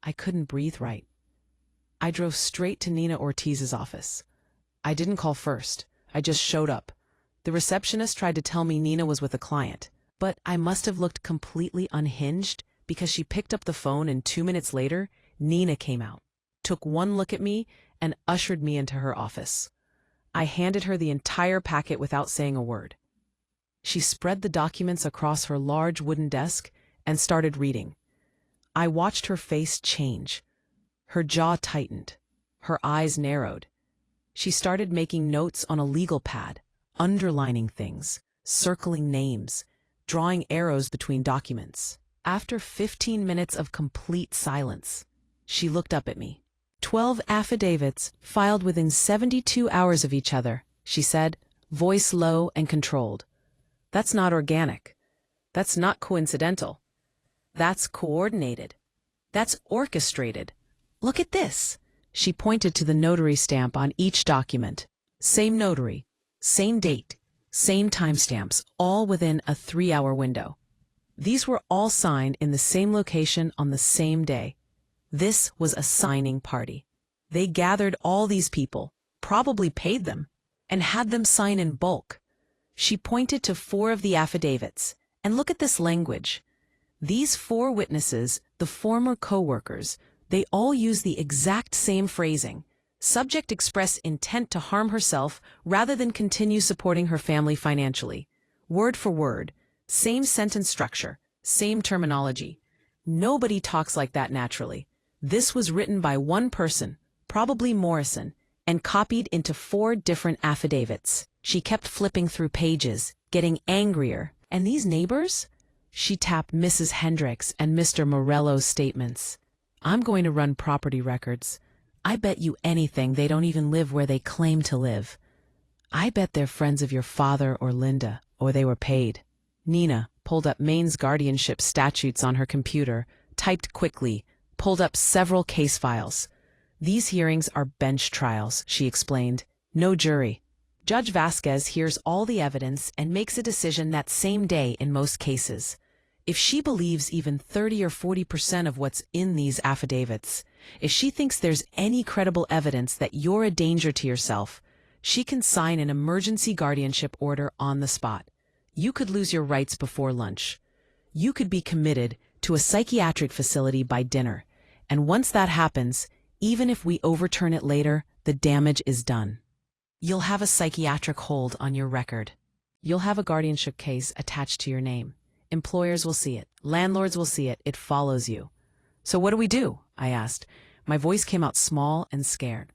Speaker 1: I couldn't breathe right. I drove straight to Nina Ortiz's office. I didn't call first. I just showed up. The receptionist tried to tell me Nina was with a client, but I must have looked completely unhinged because she picked up the phone and 2 minutes later, Nina came out, took one look at me, and ushered me into her office. I handed her the entire packet without saying a word. She spread the documents across her large wooden desk and started reading. I watched her face change. Her jaw tightened. Her eyes narrowed. She started making notes on a legal pad, underlining things, circling names, drawing arrows between documents. After 15 minutes of complete silence, she looked up at me. 12 affidavits filed within 72 hours of each other, she said, voice low and controlled. That's not organic. That's not coincidental. That's coordinated. That's orchestrated. Look at this. She pointed to the notary stamp on each document. Same notary, same date, same timestamps, all within a 3-hour window. These were all signed in the same location on the same day. This was a signing party. They gathered all these people, probably paid them, and had them sign in bulk. She pointed to 4 of the affidavits, and look at this language. These 4 witnesses, the former co-workers, they all use the exact same phrasing. Subject express intent to harm herself rather than continue supporting her family financially. Word for word, same sentence structure, same terminology. Nobody talks like that naturally. This was written by one person, probably Morrison, and copied into 4 different affidavits. She kept flipping through pages, getting angrier. And these neighbors? She tapped Mrs. Hendricks and Mr. Morello's statements. I'm going to run property records. I bet you anything they don't even live where they claim to live. I bet they're friends of your father or Linda, or they were paid. Nina pulled up Maine's guardianship statutes on her computer, typed quickly, pulled up several case files. These hearings are bench trials, she explained. No jury. Judge Vasquez hears all the evidence and makes a decision that same day in most cases. If she believes even 30 or 40% of what's in these affidavits, if she thinks there's any credible evidence that you're a danger to yourself, she can sign an emergency guardianship order on the spot. You could lose your rights before lunch. You could be committed to a psychiatric facility by dinner. And once that happens, even if we overturn it later, the damage is done. You'll have a psychiatric hold on your record. You'll have a guardianship case attached to your name. Employers will see it. Landlords will see it. It follows you. So what do? I asked. My voice came out small and scared.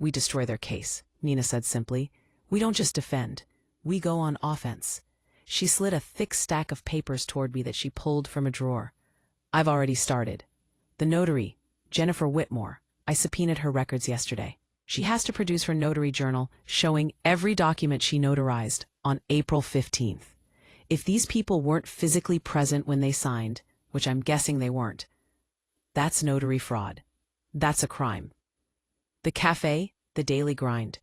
Speaker 1: We destroy their case, Nina said simply. We don't just defend. We go on offense. She slid a thick stack of papers toward me that she pulled from a drawer. I've already started. The notary, Jennifer Whitmore. I subpoenaed her records yesterday. She has to produce her notary journal showing every document she notarized on April 15th. If these people weren't physically present when they signed, which I'm guessing they weren't, that's notary fraud. That's a crime. The cafe, the Daily Grind.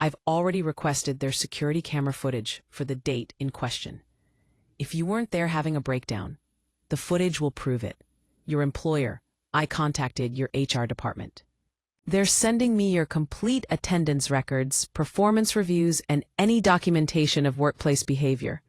Speaker 1: I've already requested their security camera footage for the date in question. If you weren't there having a breakdown, the footage will prove it. Your employer, I contacted your HR department. They're sending me your complete attendance records, performance reviews, and any documentation of workplace behavior.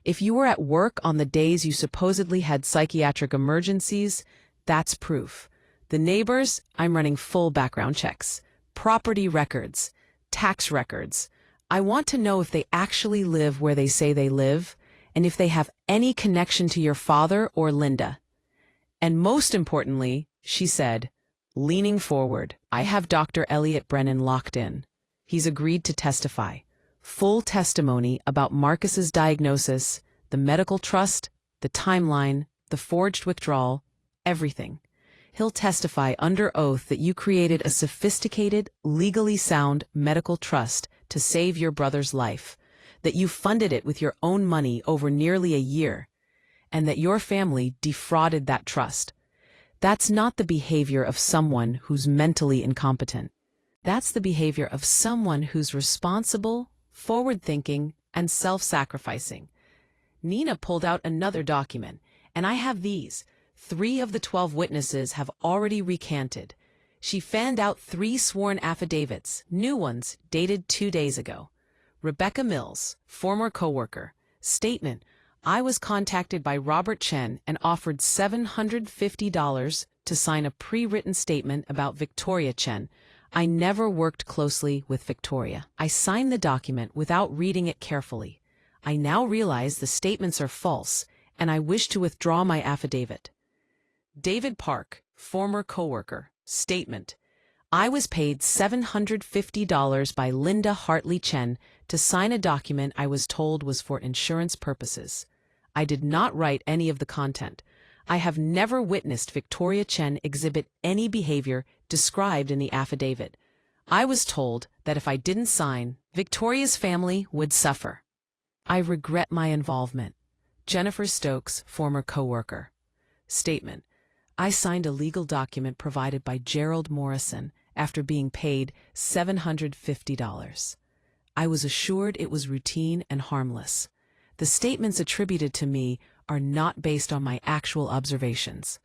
Speaker 1: If you were at work on the days you supposedly had psychiatric emergencies, that's proof. The neighbors, I'm running full background checks. Property records, tax records. I want to know if they actually live where they say they live, and if they have any connection to your father or Linda. And most importantly, she said, leaning forward, I have Dr. Elliot Brennan locked in. He's agreed to testify. Full testimony about Marcus's diagnosis, the medical trust, the timeline, the forged withdrawal, everything. He'll testify under oath that you created a sophisticated, legally sound medical trust to save your brother's life, that you funded it with your own money over nearly a year, and that your family defrauded that trust. That's not the behavior of someone who's mentally incompetent. That's the behavior of someone who's responsible, forward-thinking, and self-sacrificing. Nina pulled out another document, and I have these. 3 of the 12 witnesses have already recanted. She fanned out 3 sworn affidavits, new ones, dated 2 days ago. Rebecca Mills, former coworker, statement, I was contacted by Robert Chen and offered $750 to sign a pre-written statement about Victoria Chen. I never worked closely with Victoria. I signed the document without reading it carefully. I now realize the statements are false, and I wish to withdraw my affidavit. David Park, former coworker, statement, I was paid $750 by Linda Hartley Chen to sign a document I was told was for insurance purposes. I did not write any of the content. I have never witnessed Victoria Chen exhibit any behavior described in the affidavit. I was told that if I didn't sign, Victoria's family would suffer. I regret my involvement. Jennifer Stokes, former coworker. Statement, I signed a legal document provided by Gerald Morrison after being paid $750. I was assured it was routine and harmless. The statements attributed to me are not based on my actual observations.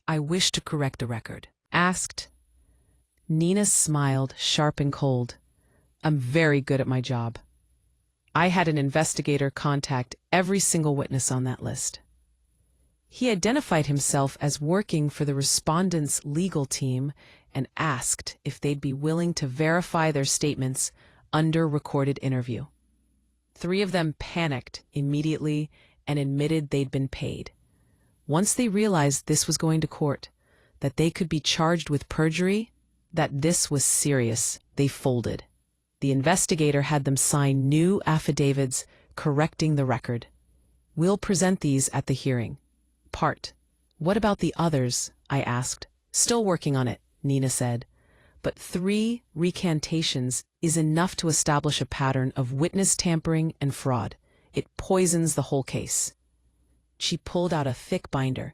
Speaker 1: I wish to correct the record. Asked. Nina smiled, sharp and cold. I'm very good at my job. I had an investigator contact every single witness on that list. He identified himself as working for the respondent's legal team and asked if they'd be willing to verify their statements under recorded interview. 3 of them panicked immediately and admitted they'd been paid. Once they realized this was going to court, that they could be charged with perjury, that this was serious, they folded. The investigator had them sign new affidavits correcting the record. We'll present these at the hearing. Part. What about the others? I asked. Still working on it, Nina said. But 3 recantations is enough to establish a pattern of witness tampering and fraud. It poisons the whole case. She pulled out a thick binder.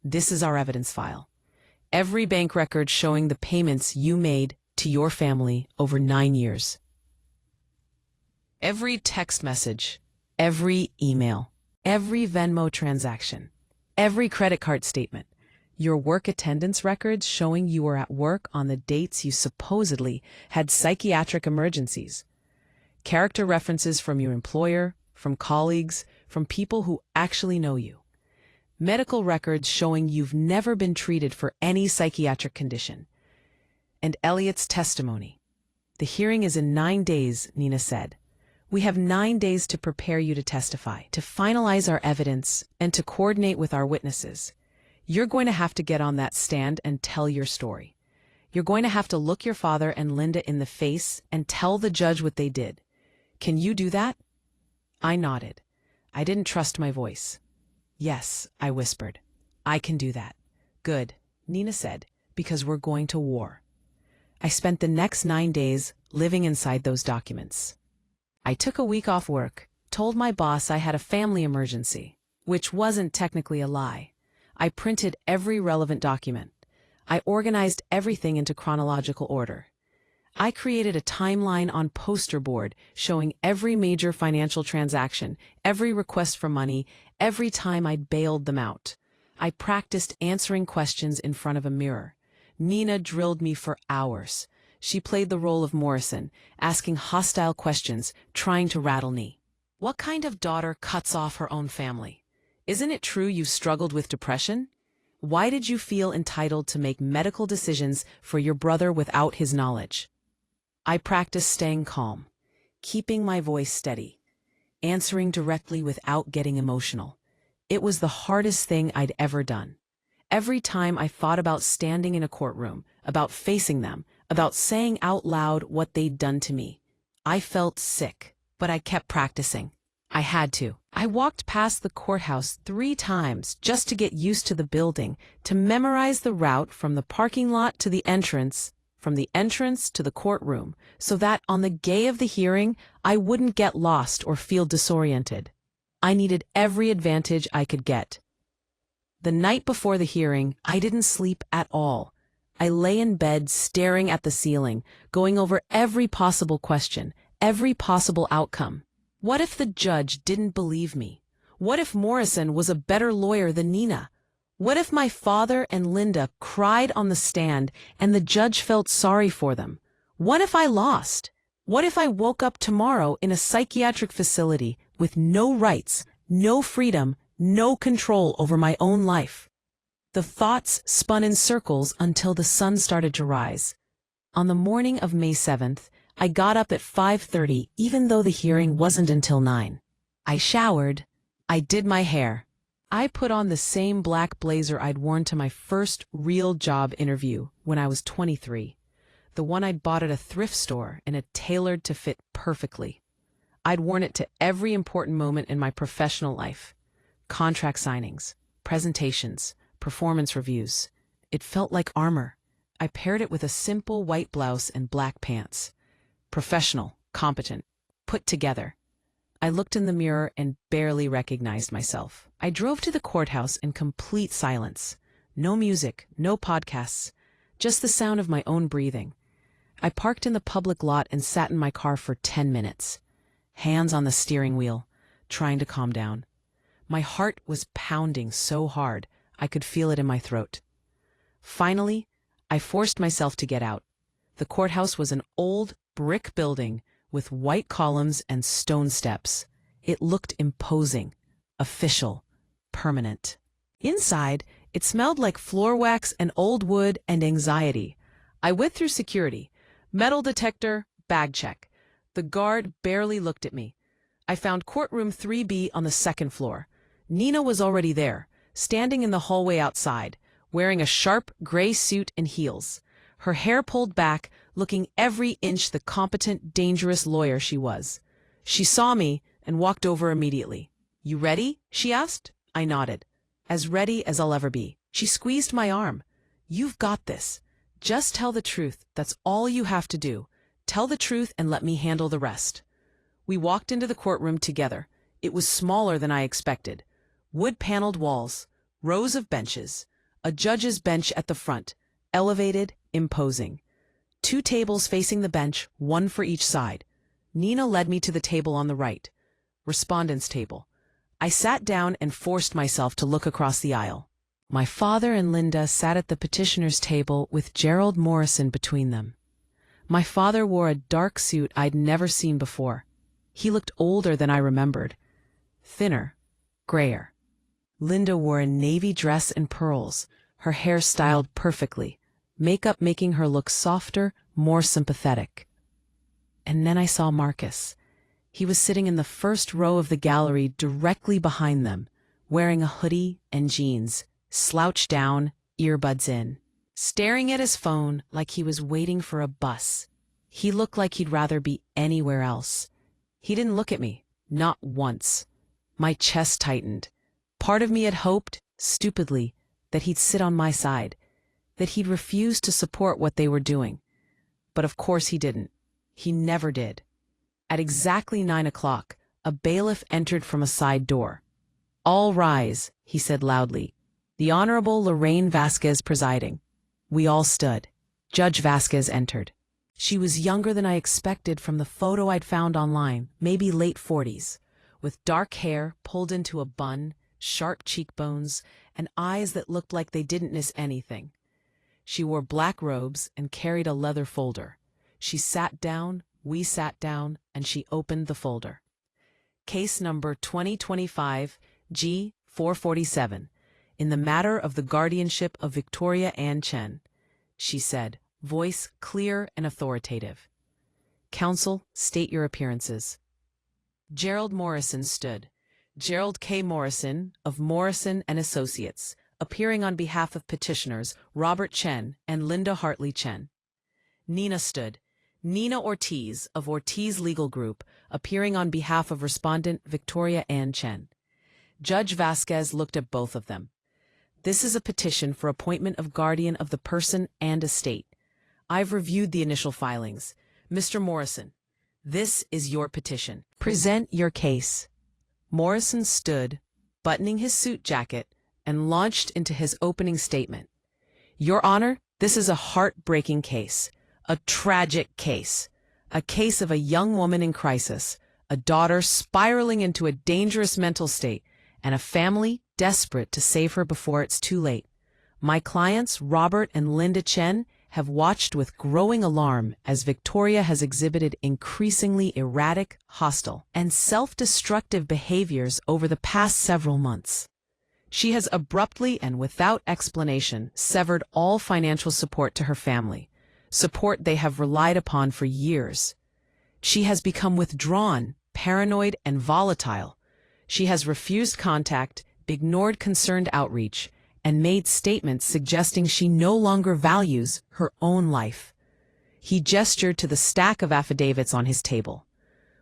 Speaker 1: This is our evidence file. Every bank record showing the payments you made to your family over 9 years. Every text message, every email, every Venmo transaction, every credit card statement, your work attendance records showing you were at work on the dates you supposedly had psychiatric emergencies, character references from your employer, from colleagues, from people who actually know you, medical records showing you've never been treated for any psychiatric condition, and Elliot's testimony. The hearing is in 9 days, Nina said. We have 9 days to prepare you to testify, to finalize our evidence, and to coordinate with our witnesses. You're going to have to get on that stand and tell your story. You're going to have to look your father and Linda in the face and tell the judge what they did. Can you do that? I nodded. I didn't trust my voice. Yes, I whispered. I can do that. Good, Nina said, because we're going to war. I spent the next 9 days living inside those documents. I took a week off work, told my boss I had a family emergency, which wasn't technically a lie. I printed every relevant document. I organized everything into chronological order. I created a timeline on poster board showing every major financial transaction, every request for money, every time I'd bailed them out. I practiced answering questions in front of a mirror. Nina drilled me for hours. She played the role of Morrison, asking hostile questions, trying to rattle me. What kind of daughter cuts off her own family? Isn't it true you struggled with depression? Why did you feel entitled to make medical decisions for your brother without his knowledge? I practiced staying calm, keeping my voice steady, answering directly without getting emotional. It was the hardest thing I'd ever done. Every time I thought about standing in a courtroom, about facing them, about saying out loud what they'd done to me, I felt sick, but I kept practicing. I had to. I walked past the courthouse 3 times just to get used to the building, to memorize the route from the parking lot to the entrance, from the entrance to the courtroom, so that on the day of the hearing, I wouldn't get lost or feel disoriented. I needed every advantage I could get. The night before the hearing, I didn't sleep at all. I lay in bed staring at the ceiling, going over every possible question, every possible outcome. What if the judge didn't believe me? What if Morrison was a better lawyer than Nina? What if my father and Linda cried on the stand and the judge felt sorry for them? What if I lost? What if I woke up tomorrow in a psychiatric facility with no rights, no freedom, no control over my own life? The thoughts spun in circles until the sun started to rise. On the morning of May 7th, I got up at 5:30 even though the hearing wasn't until 9. I showered. I did my hair. I put on the same black blazer I'd worn to my first real job interview when I was 23, the one I'd bought at a thrift store and had tailored to fit perfectly. I'd worn it to every important moment in my professional life: contract signings, presentations, performance reviews. It felt like armor. I paired it with a simple white blouse and black pants. Professional, competent, put together. I looked in the mirror and barely recognized myself. I drove to the courthouse in complete silence. No music, no podcasts, just the sound of my own breathing. I parked in the public lot and sat in my car for 10 minutes, hands on the steering wheel, trying to calm down. My heart was pounding so hard I could feel it in my throat. Finally, I forced myself to get out. The courthouse was an old brick building with white columns and stone steps. It looked imposing, official, permanent. Inside, it smelled like floor wax and old wood and anxiety. I went through security. Metal detector, bag check. The guard barely looked at me. I found courtroom 3B on the 2nd floor. Nina was already there, standing in the hallway outside, wearing a sharp gray suit and heels. her hair pulled back, looking every inch the competent, dangerous lawyer she was. She saw me and walked over immediately. "You ready?" she asked. I nodded. "As ready as I'll ever be." She squeezed my arm. "You've got this. Just tell the truth. That's all you have to do. Tell the truth and let me handle the rest." We walked into the courtroom together. It was smaller than I expected. Wood-paneled walls, rows of benches, a judge's bench at the front, elevated, imposing. 2 tables facing the bench, 1 for each side. Nina led me to the table on the right, respondent's table. I sat down and forced myself to look across the aisle. My father and Linda sat at the petitioner's table with Gerald Morrison between them. My father wore a dark suit I'd never seen before. He looked older than I remembered. Thinner, grayer. Linda wore a navy dress and pearls, her hair styled perfectly, makeup making her look softer, more sympathetic. And then I saw Marcus. He was sitting in the first row of the gallery directly behind them, wearing a hoodie and jeans, slouched down, earbuds in, staring at his phone like he was waiting for a bus. He looked like he'd rather be anywhere else. He didn't look at me, not once. My chest tightened. Part of me had hoped, stupidly, that he'd sit on my side, that he'd refuse to support what they were doing. But of course he didn't. He never did. At exactly 9 o'clock, a bailiff entered from a side door. "All rise," he said loudly. "The Honorable Lorraine Vasquez presiding." We all stood. Judge Vasquez entered. She was younger than I expected from the photo I'd found online, maybe late 40s, with dark hair pulled into a bun, sharp cheekbones, and eyes that looked like they didn't miss anything. She wore black robes and carried a leather folder. She sat down, we sat down, and she opened the folder. "Case number 2025 G447, in the matter of the guardianship of Victoria Ann Chen," she said, voice clear and authoritative. "Counsel, state your appearances." Gerald Morrison stood. Gerald K. Morrison, of Morrison and Associates, appearing on behalf of petitioners Robert Chen and Linda Hartley Chen. Nina stood. Nina Ortiz, of Ortiz Legal Group, appearing on behalf of respondent Victoria Ann Chen. Judge Vasquez looked at both of them. "This is a petition for appointment of guardian of the person and estate. I've reviewed the initial filings. Mr. Morrison, this is your petition. Present your case." Morrison stood, buttoning his suit jacket, and launched into his opening statement. "Your Honor, this is a heartbreaking case. A tragic case. A case of a young woman in crisis, a daughter spiraling into a dangerous mental state, and a family desperate to save her before it's too late. My clients, Robert and Linda Chen, have watched with growing alarm as Victoria has exhibited increasingly erratic, hostile, and self-destructive behaviors over the past several months. She has abruptly and without explanation severed all financial support to her family, support they have relied upon for years. She has become withdrawn, paranoid, and volatile. She has refused contact, ignored concerned outreach, and made statements suggesting she no longer values her own life. He gestured to the stack of affidavits on his table.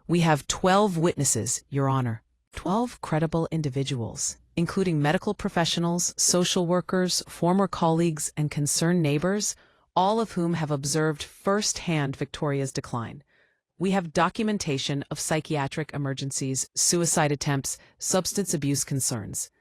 Speaker 1: "We have 12 witnesses, Your Honor. 12 credible individuals, including medical professionals, social workers, former colleagues, and concerned neighbors, all of whom have observed firsthand Victoria's decline. We have documentation of psychiatric emergencies, suicide attempts, substance abuse concerns.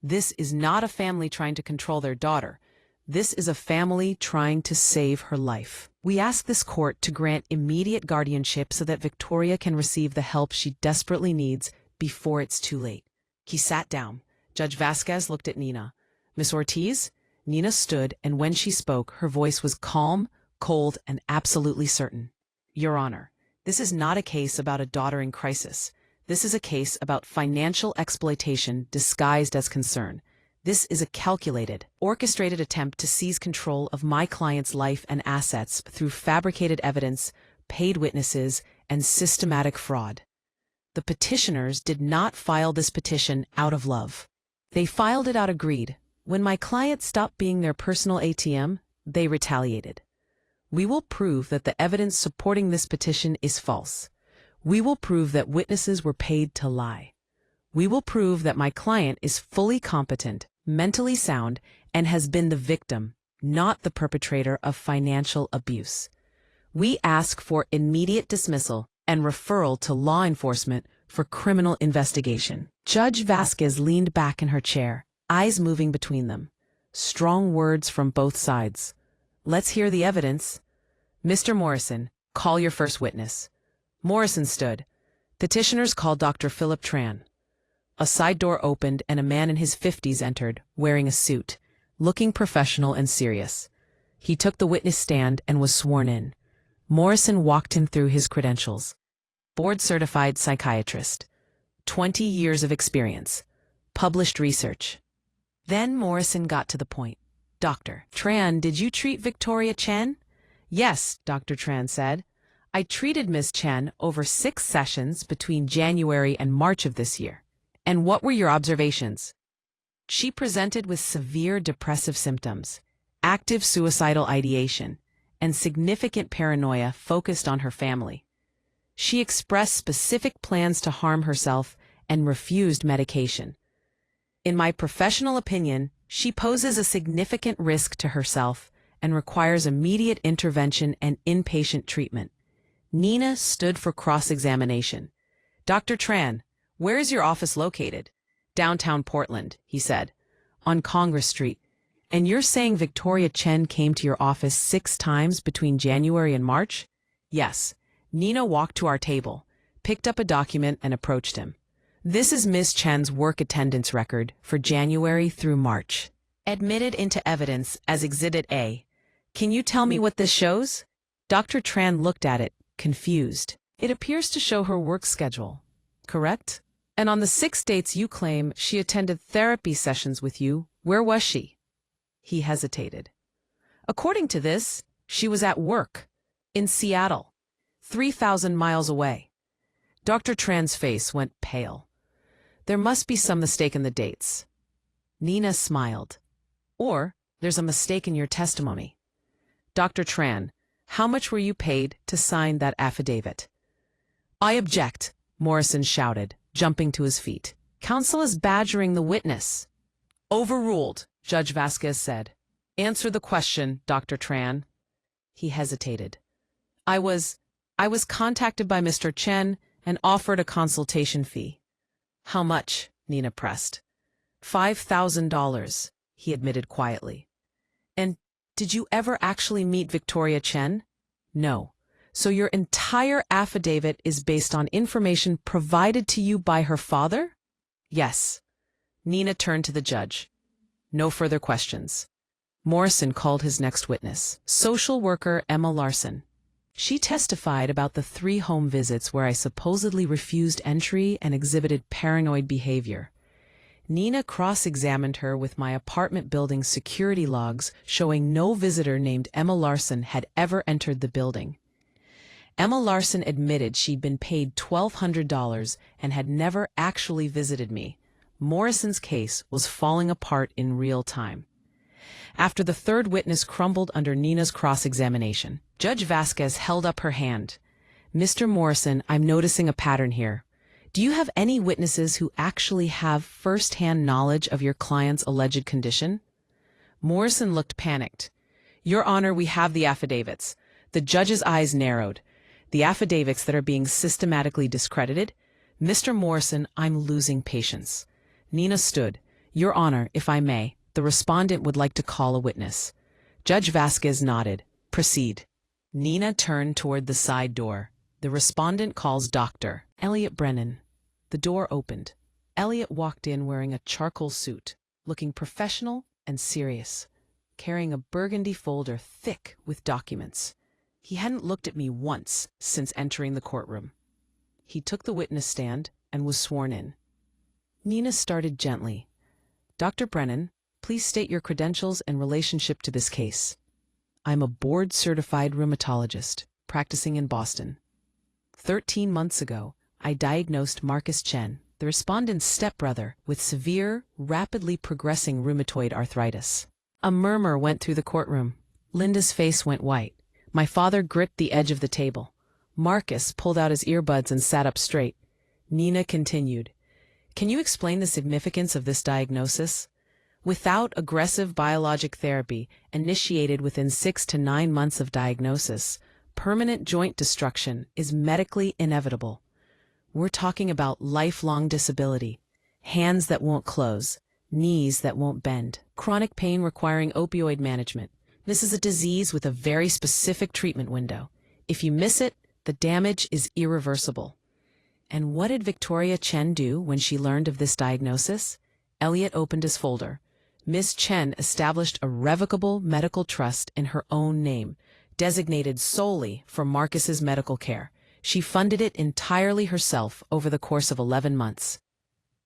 Speaker 1: This is not a family trying to control their daughter. This is a family trying to save her life. We ask this court to grant immediate guardianship so that Victoria can receive the help she desperately needs before it's too late." He sat down. Judge Vasquez looked at Nina. "Miss Ortiz?" Nina stood, and when she spoke, her voice was calm, cold, and absolutely certain. "Your Honor, this is not a case about a daughter in crisis. This is a case about financial exploitation disguised as concern. This is a calculated, orchestrated attempt to seize control of my client's life and assets through fabricated evidence, paid witnesses, and systematic fraud. The petitioners did not file this petition out of love. They filed it out of greed. When my client stopped being their personal ATM, they retaliated. We will prove that the evidence supporting this petition is false. We will prove that witnesses were paid to lie. We will prove that my client is fully competent, mentally sound, and has been the victim, not the perpetrator of financial abuse. We ask for immediate dismissal and referral to law enforcement for criminal investigation. Judge Vasquez leaned back in her chair, eyes moving between them. Strong words from both sides. Let's hear the evidence. Mr. Morrison, call your first witness. Morrison stood. Petitioners called Dr. Philip Tran. A side door opened and a man in his 50s entered, wearing a suit, looking professional and serious. He took the witness stand and was sworn in. Morrison walked him through his credentials. Board-certified psychiatrist. 20 years of experience. Published research. Then Morrison got to the point. Dr. Tran, did you treat Victoria Chen? Yes, Dr. Tran said. I treated Ms. Chen over 6 sessions between January and March of this year. And what were your observations? She presented with severe depressive symptoms, active suicidal ideation, and significant paranoia focused on her family. She expressed specific plans to harm herself and refused medication. In my professional opinion, she poses a significant risk to herself and requires immediate intervention and inpatient treatment. Nina stood for cross-examination. Dr. Tran, where is your office located? Downtown Portland, he said. On Congress Street. And you're saying Victoria Chen came to your office 6 times between January and March? Yes. Nina walked to our table, picked up a document and approached him. This is Ms. Chen's work attendance record for January through March. Admitted into evidence as Exhibit A. Can you tell me what this shows? Dr. Tran looked at it, confused. It appears to show her work schedule. Correct? And on the 6 dates you claim she attended therapy sessions with you, where was she? He hesitated. According to this, she was at work. In Seattle. 3,000 miles away. Dr. Tran's face went pale. There must be some mistake in the dates. Nina smiled. Or there's a mistake in your testimony. Dr. Tran, how much were you paid to sign that affidavit? I object, Morrison shouted, jumping to his feet. Counsel is badgering the witness. Overruled, Judge Vasquez said. Answer the question, Dr. Tran. He hesitated. I was contacted by Mr. Chen and offered a consultation fee. How much? Nina pressed. $5,000, he admitted quietly. And did you ever actually meet Victoria Chen? No. So your entire affidavit is based on information provided to you by her father? Yes. Nina turned to the judge. No further questions. Morrison called his next witness, social worker Emma Larson. She testified about the 3 home visits where I supposedly refused entry and exhibited paranoid behavior. Nina cross-examined her with my apartment building's security logs showing no visitor named Emma Larson had ever entered the building. Emma Larson admitted she'd been paid $1,200 and had never actually visited me. Morrison's case was falling apart in real time. After the 3rd witness crumbled under Nina's cross-examination, Judge Vasquez held up her hand. Mr. Morrison, I'm noticing a pattern here. Do you have any witnesses who actually have first-hand knowledge of your client's alleged condition? Morrison looked panicked. Your Honor, we have the affidavits. The judge's eyes narrowed. The affidavits that are being systematically discredited? Mr. Morrison, I'm losing patience. Nina stood. Your Honor, if I may, the respondent would like to call a witness. Judge Vasquez nodded. Proceed. Nina turned toward the side door. The respondent calls Dr. Elliot Brennan. The door opened. Elliot walked in wearing a charcoal suit, looking professional and serious, carrying a burgundy folder thick with documents. He hadn't looked at me once since entering the courtroom. He took the witness stand and was sworn in. Nina started gently. Dr. Brennan, please state your credentials and relationship to this case. I'm a board-certified rheumatologist practicing in Boston. 13 months ago, I diagnosed Marcus Chen, the respondent's stepbrother, with severe, rapidly progressing rheumatoid arthritis. A murmur went through the courtroom. Linda's face went white. My father gripped the edge of the table. Marcus pulled out his earbuds and sat up straight. Nina continued, "Can you explain the significance of this diagnosis? Without aggressive biologic therapy initiated within 6 to 9 months of diagnosis, permanent joint destruction is medically inevitable. We're talking about lifelong disability, hands that won't close, knees that won't bend, chronic pain requiring opioid management. This is a disease with a very specific treatment window. If you miss it, the damage is irreversible." And what did Victoria Chen do when she learned of this diagnosis? Elliot opened his folder. Ms. Chen established a revocable medical trust in her own name, designated solely for Marcus's medical care. She funded it entirely herself over the course of 11 months,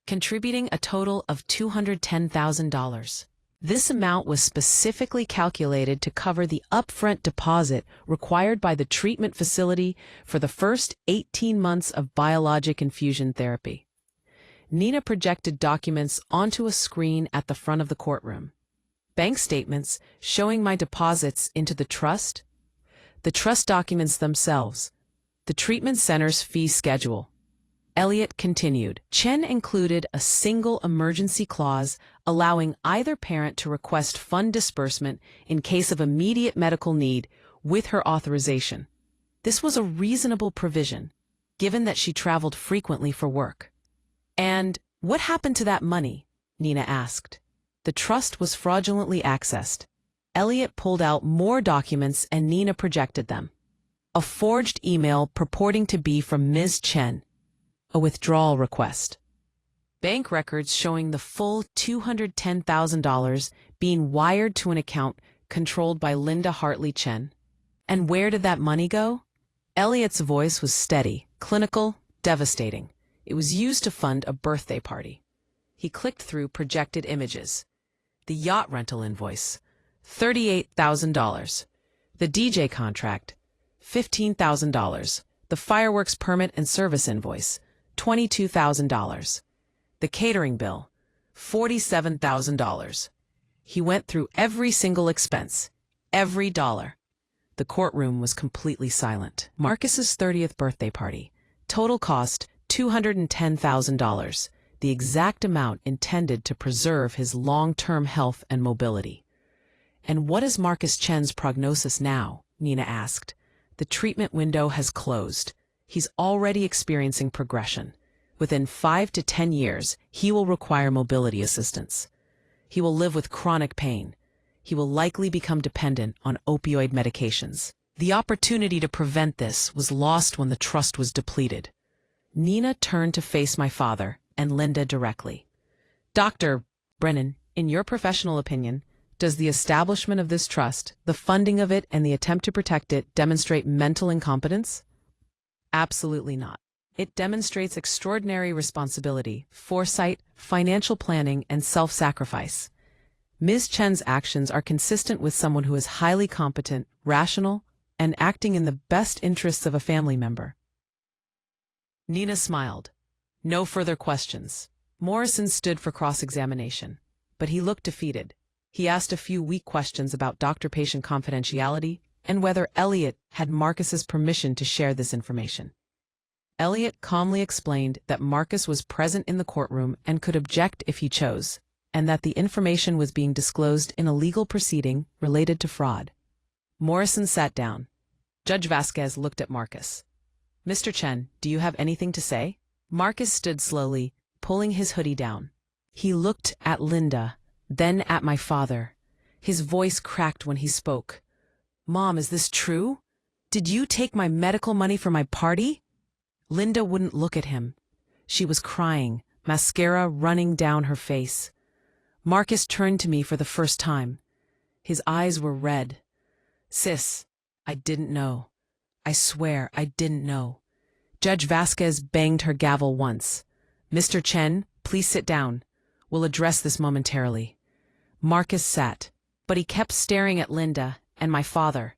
Speaker 1: contributing a total of $210,000. This amount was specifically calculated to cover the upfront deposit required by the treatment facility for the first 18 months of biologic infusion therapy. Nina projected documents onto a screen at the front of the courtroom. Bank statements showing my deposits into the trust, the trust documents themselves, the treatment center's fee schedule. Elliot continued. Chen included a single emergency clause allowing either parent to request fund disbursement in case of immediate medical need with her authorization. This was a reasonable provision, given that she traveled frequently for work. "And what happened to that money?" Nina asked. "The trust was fraudulently accessed." Elliot pulled out more documents and Nina projected them. A forged email purporting to be from Ms. Chen. A withdrawal request. Bank records showing the full $210,000 being wired to an account controlled by Linda Hartley Chen. And where did that money go? Elliot's voice was steady, clinical, devastating. It was used to fund a birthday party. He clicked through projected images. The yacht rental invoice, $38,000. The DJ contract, $15,000. The fireworks permit and service invoice, $22,000. The catering bill, $47,000. He went through every single expense, every dollar. The courtroom was completely silent. Marcus's 30th birthday party. Total cost, $210,000, the exact amount intended to preserve his long-term health and mobility. "And what is Marcus Chen's prognosis now?" Nina asked. "The treatment window has closed. He's already experiencing progression. Within 5 to 10 years, he will require mobility assistance. He will live with chronic pain. He will likely become dependent on opioid medications. The opportunity to prevent this was lost when the trust was depleted." Nina turned to face my father and Linda directly. "Dr. Brennan, in your professional opinion, does the establishment of this trust, the funding of it, and the attempt to protect it demonstrate mental incompetence?" "Absolutely not. It demonstrates extraordinary responsibility, foresight, financial planning, and self-sacrifice. Ms. Chen's actions are consistent with someone who is highly competent, rational, and acting in the best interests of a family member." Nina smiled. No further questions. Morrison stood for cross-examination, but he looked defeated. He asked a few weak questions about doctor-patient confidentiality and whether Elliot had Marcus's permission to share this information. Elliot calmly explained that Marcus was present in the courtroom and could object if he chose, and that the information was being disclosed in a legal proceeding related to fraud. Morrison sat down. Judge Vasquez looked at Marcus. "Mr. Chen, do you have anything to say?" Marcus stood slowly, pulling his hoodie down. He looked at Linda, then at my father. His voice cracked when he spoke. "Mom, is this true? Did you take my medical money for my party?" Linda wouldn't look at him. She was crying, mascara running down her face. Marcus turned to me for the first time. His eyes were red. "Sis, I didn't know. I swear I didn't know." Judge Vasquez banged her gavel once. "Mr. Chen, please sit down. We'll address this momentarily." Marcus sat, but he kept staring at Linda and my father,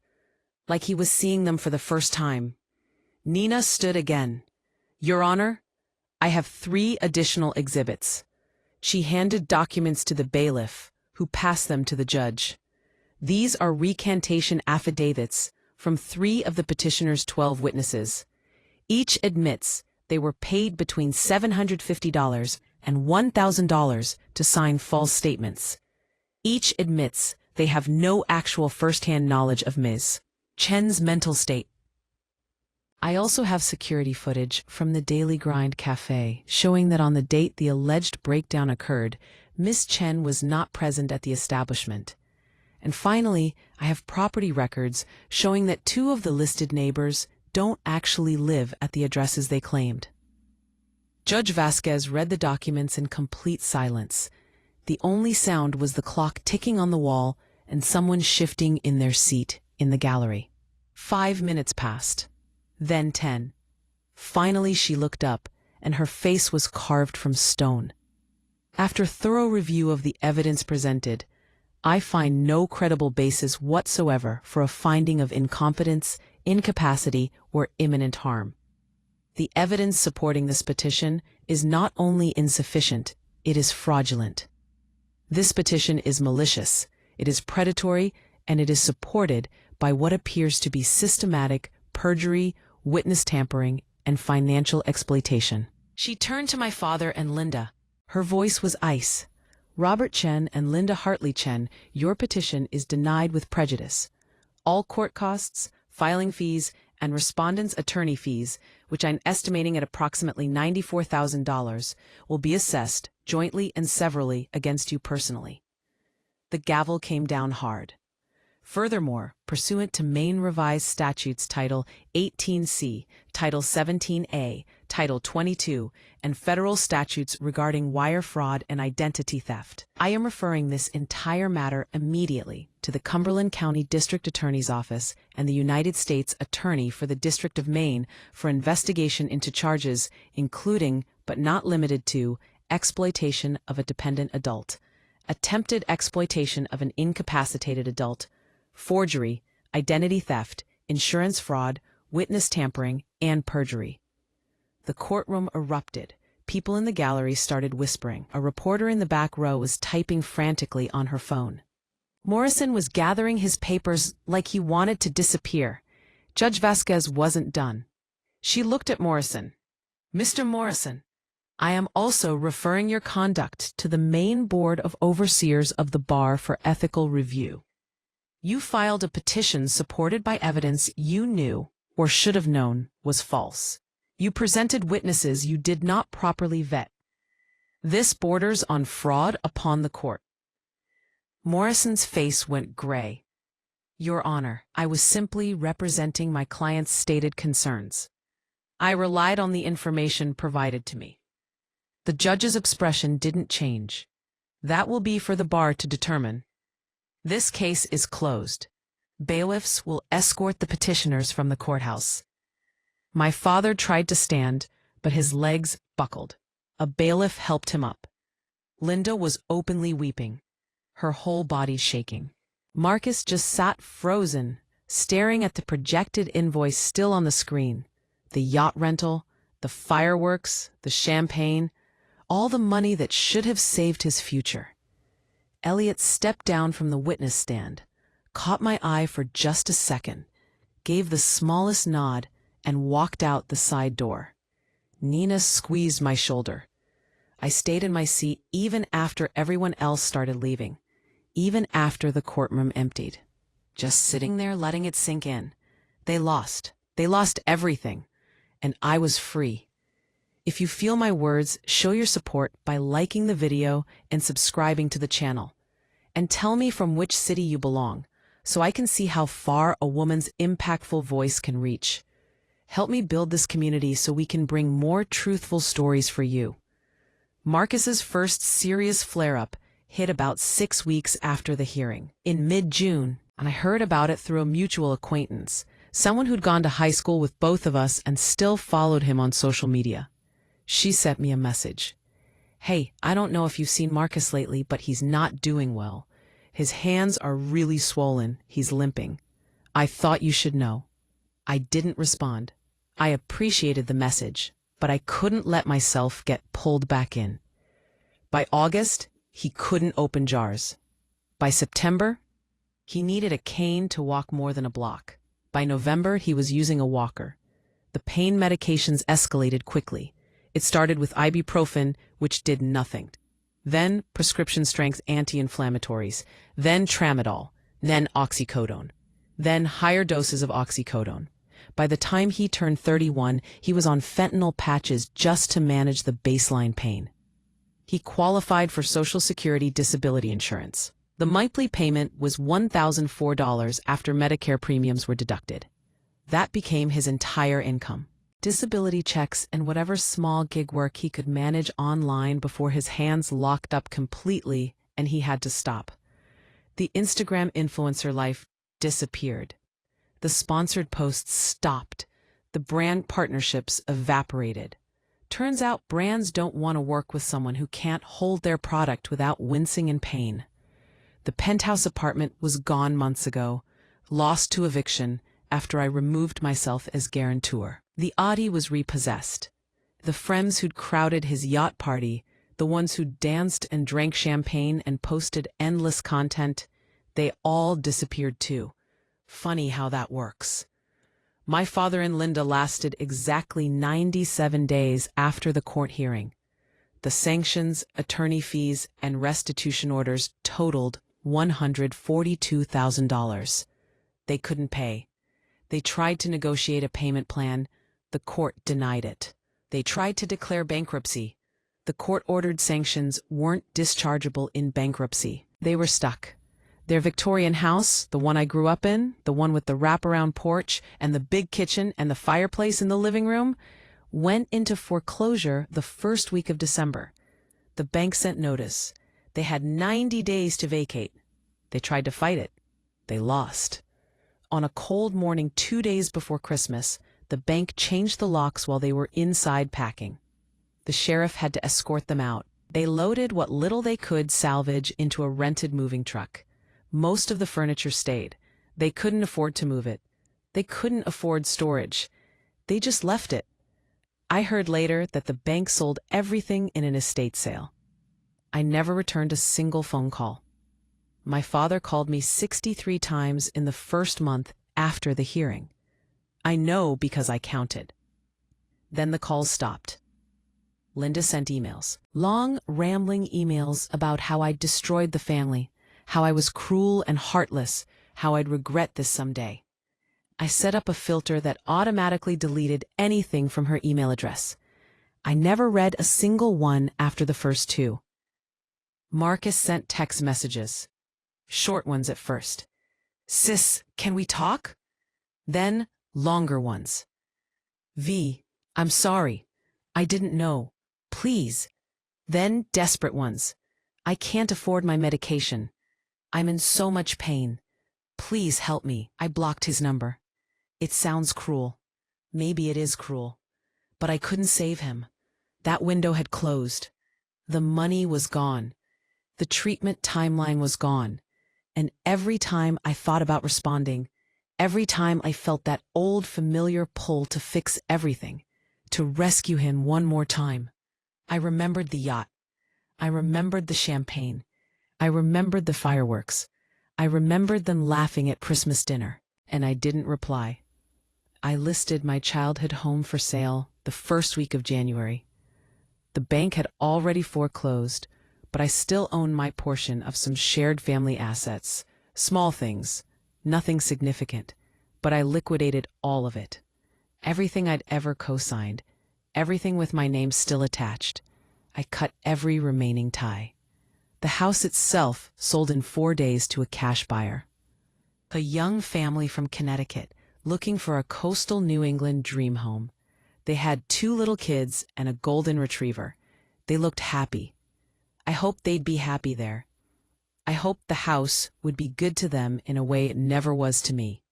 Speaker 1: like he was seeing them for the first time. Nina stood again. "Your Honor, I have 3 additional exhibits." She handed documents to the bailiff, who passed them to the judge. "These are recantation affidavits from 3 of the petitioner's 12 witnesses. Each admits they were paid between $750 and $1,000 to sign false statements. Each admits they have no actual first-hand knowledge of Ms. Chen's mental state. I also have security footage from the Daily Grind Cafe showing that on the date the alleged breakdown occurred, Ms. Chen was not present at the establishment. And finally, I have property records showing that 2 of the listed neighbors don't actually live at the addresses they claimed. Judge Vasquez read the documents in complete silence. The only sound was the clock ticking on the wall and someone shifting in their seat in the gallery. 5 minutes passed. Then 10. Finally she looked up, and her face was carved from stone. After thorough review of the evidence presented, I find no credible basis whatsoever for a finding of incompetence, incapacity, or imminent harm. The evidence supporting this petition is not only insufficient, it is fraudulent. This petition is malicious, it is predatory, and it is supported by what appears to be systematic perjury, witness tampering, and financial exploitation. She turned to my father and Linda. Her voice was ice. Robert Chen and Linda Hartley Chen, your petition is denied with prejudice. All court costs, filing fees, and respondents' attorney fees, which I'm estimating at approximately $94,000, will be assessed jointly and severally against you personally. The gavel came down hard. Furthermore, pursuant to Maine Revised Statutes Title 18C, Title 17A, Title 22, and federal statutes regarding wire fraud and identity theft, I am referring this entire matter immediately to the Cumberland County District Attorney's Office and the United States Attorney for the District of Maine for investigation into charges including, but not limited to, exploitation of a dependent adult, attempted exploitation of an incapacitated adult, forgery, identity theft, insurance fraud, witness tampering, and perjury. The courtroom erupted. People in the gallery started whispering. A reporter in the back row was typing frantically on her phone. Morrison was gathering his papers like he wanted to disappear. Judge Vasquez wasn't done. She looked at Morrison. Mr. Morrison, I am also referring your conduct to the Maine Board of Overseers of the Bar for ethical review. You filed a petition supported by evidence you knew, or should have known, was false. You presented witnesses you did not properly vet. This borders on fraud upon the court. Morrison's face went gray. Your Honor, I was simply representing my client's stated concerns. I relied on the information provided to me. The judge's expression didn't change. That will be for the bar to determine. This case is closed. Bailiffs will escort the petitioners from the courthouse. My father tried to stand, but his legs buckled. A bailiff helped him up. Linda was openly weeping, her whole body shaking. Marcus just sat frozen, staring at the projected invoice still on the screen. The yacht rental, the fireworks, the champagne, all the money that should have saved his future. Elliot stepped down from the witness stand, caught my eye for just a second, gave the smallest nod, and walked out the side door. Nina squeezed my shoulder. I stayed in my seat even after everyone else started leaving, even after the courtroom emptied. Just sitting there letting it sink in. They lost. They lost everything. And I was free. If you feel my words, show your support by liking the video and subscribing to the channel. And tell me from which city you belong, so I can see how far a woman's impactful voice can reach. Help me build this community so we can bring more truthful stories for you. Marcus's first serious flare-up hit about 6 weeks after the hearing, in mid-June, and I heard about it through a mutual acquaintance, someone who'd gone to high school with both of us and still followed him on social media. She sent me a message. Hey, I don't know if you've seen Marcus lately, but he's not doing well. His hands are really swollen. He's limping. I thought you should know. I didn't respond. I appreciated the message, but I couldn't let myself get pulled back in. By August, he couldn't open jars. By September, he needed a cane to walk more than a block. By November, he was using a walker. The pain medications escalated quickly. It started with ibuprofen, which did nothing. Then prescription-strength anti-inflammatories, then tramadol, then oxycodone, then higher doses of oxycodone. By the time he turned 31, he was on fentanyl patches just to manage the baseline pain. He qualified for Social Security disability insurance. The monthly payment was $1,004 after Medicare premiums were deducted. That became his entire income. Disability checks and whatever small gig work he could manage online before his hands locked up completely and he had to stop. The Instagram influencer life disappeared. The sponsored posts stopped. The brand partnerships evaporated. Turns out brands don't want to work with someone who can't hold their product without wincing in pain. The penthouse apartment was gone months ago, lost to eviction after I removed myself as guarantor. The Audi was repossessed. The friends who'd crowded his yacht party, the ones who danced and drank champagne and posted endless content, they all disappeared too. Funny how that works. My father and Linda lasted exactly 97 days after the court hearing. The sanctions, attorney fees, and restitution orders totaled $142,000. They couldn't pay. They tried to negotiate a payment plan. The court denied it. They tried to declare bankruptcy. The court-ordered sanctions weren't dischargeable in bankruptcy. They were stuck. Their Victorian house, the one I grew up in, the one with the wraparound porch and the big kitchen and the fireplace in the living room, went into foreclosure the first week of December. The bank sent notice. They had 90 days to vacate. They tried to fight it. They lost. On a cold morning 2 days before Christmas, the bank changed the locks while they were inside packing. The sheriff had to escort them out. They loaded what little they could salvage into a rented moving truck. Most of the furniture stayed. They couldn't afford to move it. They couldn't afford storage. They just left it. I heard later that the bank sold everything in an estate sale. I never returned a single phone call. My father called me 63 times in the first month after the hearing. I know because I counted. Then the calls stopped. Linda sent emails. Long, rambling emails about how I'd destroyed the family, how I was cruel and heartless, how I'd regret this someday. I set up a filter that automatically deleted anything from her email address. I never read a single one after the first two. Marcus sent text messages. Short ones at first. Sis, can we talk? Then longer ones. V, I'm sorry. I didn't know. Please. Then desperate ones. I can't afford my medication. I'm in so much pain. Please help me. I blocked his number. It sounds cruel. Maybe it is cruel. But I couldn't save him. That window had closed. The money was gone. The treatment timeline was gone. And every time I thought about responding, every time I felt that old familiar pull to fix everything, to rescue him one more time, I remembered the yacht. I remembered the champagne. I remembered the fireworks. I remembered them laughing at Christmas dinner, and I didn't reply. I listed my childhood home for sale the first week of January. The bank had already foreclosed, but I still owned my portion of some shared family assets, small things, nothing significant, but I liquidated all of it. Everything I'd ever co-signed, everything with my name still attached. I cut every remaining tie. The house itself sold in 4 days to a cash buyer. A young family from Connecticut looking for a coastal New England dream home. They had 2 little kids and a golden retriever. They looked happy. I hoped they'd be happy there. I hoped the house would be good to them in a way it never was to me.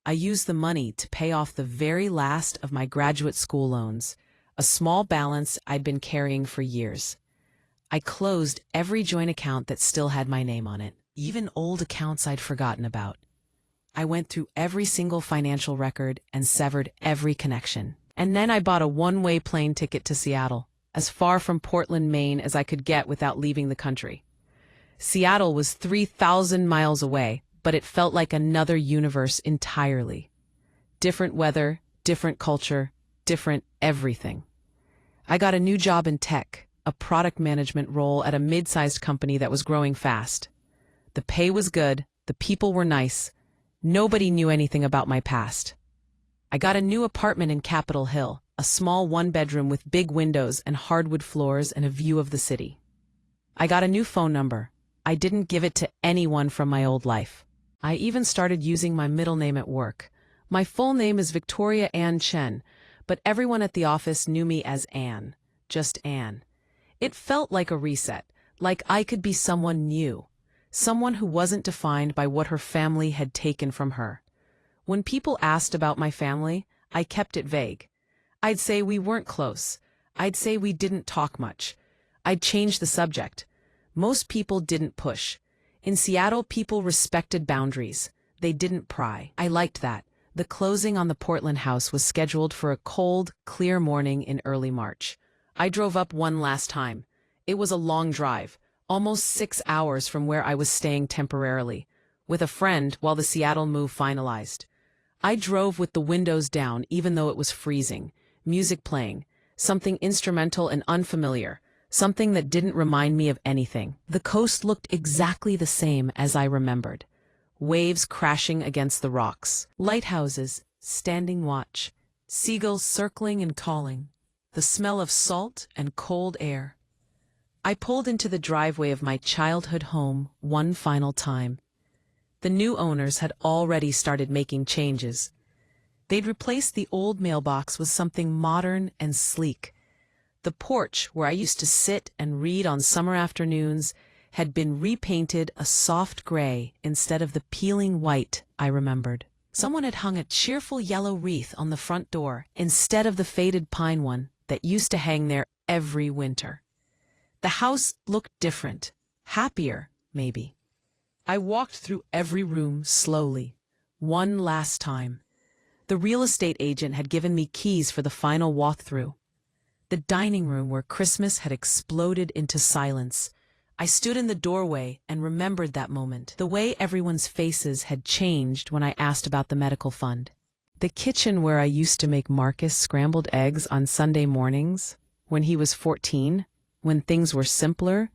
Speaker 1: I used the money to pay off the very last of my graduate school loans, a small balance I'd been carrying for years. I closed every joint account that still had my name on it, even old accounts I'd forgotten about. I went through every single financial record and severed every connection. And then I bought a one-way plane ticket to Seattle, as far from Portland, Maine as I could get without leaving the country. Seattle was 3,000 miles away, but it felt like another universe entirely. Different weather, different culture, different everything. I got a new job in tech, a product management role at a mid-sized company that was growing fast. The pay was good, the people were nice. Nobody knew anything about my past. I got a new apartment in Capitol Hill, a small one-bedroom with big windows and hardwood floors and a view of the city. I got a new phone number. I didn't give it to anyone from my old life. I even started using my middle name at work. My full name is Victoria Ann Chen, but everyone at the office knew me as Ann, just Ann. It felt like a reset, like I could be someone new, someone who wasn't defined by what her family had taken from her. When people asked about my family, I kept it vague. I'd say we weren't close. I'd say we didn't talk much. I'd change the subject. Most people didn't push. In Seattle, people respected boundaries. They didn't pry. I liked that. The closing on the Portland house was scheduled for a cold, clear morning in early March. I drove up one last time. It was a long drive, almost 6 hours from where I was staying temporarily, with a friend while the Seattle move finalized. I drove with the windows down even though it was freezing, music playing, something instrumental and unfamiliar, something that didn't remind me of anything. The coast looked exactly the same as I remembered. Waves crashing against the rocks, lighthouses standing watch, seagulls circling and calling, the smell of salt and cold air. I pulled into the driveway of my childhood home one final time. The new owners had already started making changes. They'd replaced the old mailbox with something modern and sleek. The porch, where I used to sit and read on summer afternoons, had been repainted a soft gray instead of the peeling white I remembered. Someone had hung a cheerful yellow wreath on the front door instead of the faded pine one that used to hang there every winter. The house looked different, happier, maybe. I walked through every room slowly, one last time. The real estate agent had given me keys for the final walkthrough. The dining room where Christmas had exploded into silence. I stood in the doorway and remembered that moment, the way everyone's faces had changed when I asked about the medical fund. The kitchen where I used to make Marcus scrambled eggs on Sunday mornings, when he was 14, when things were simpler,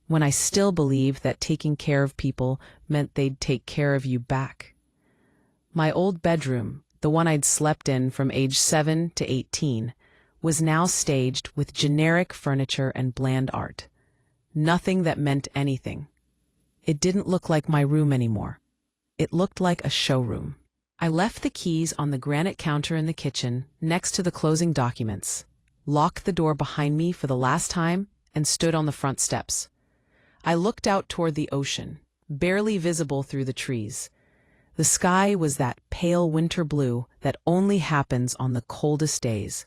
Speaker 1: when I still believed that taking care of people meant they'd take care of you back. My old bedroom, the one I'd slept in from age 7 to 18, was now staged with generic furniture and bland art. Nothing that meant anything. It didn't look like my room anymore. It looked like a showroom. I left the keys on the granite counter in the kitchen next to the closing documents, locked the door behind me for the last time, and stood on the front steps. I looked out toward the ocean, barely visible through the trees. The sky was that pale winter blue that only happens on the coldest days.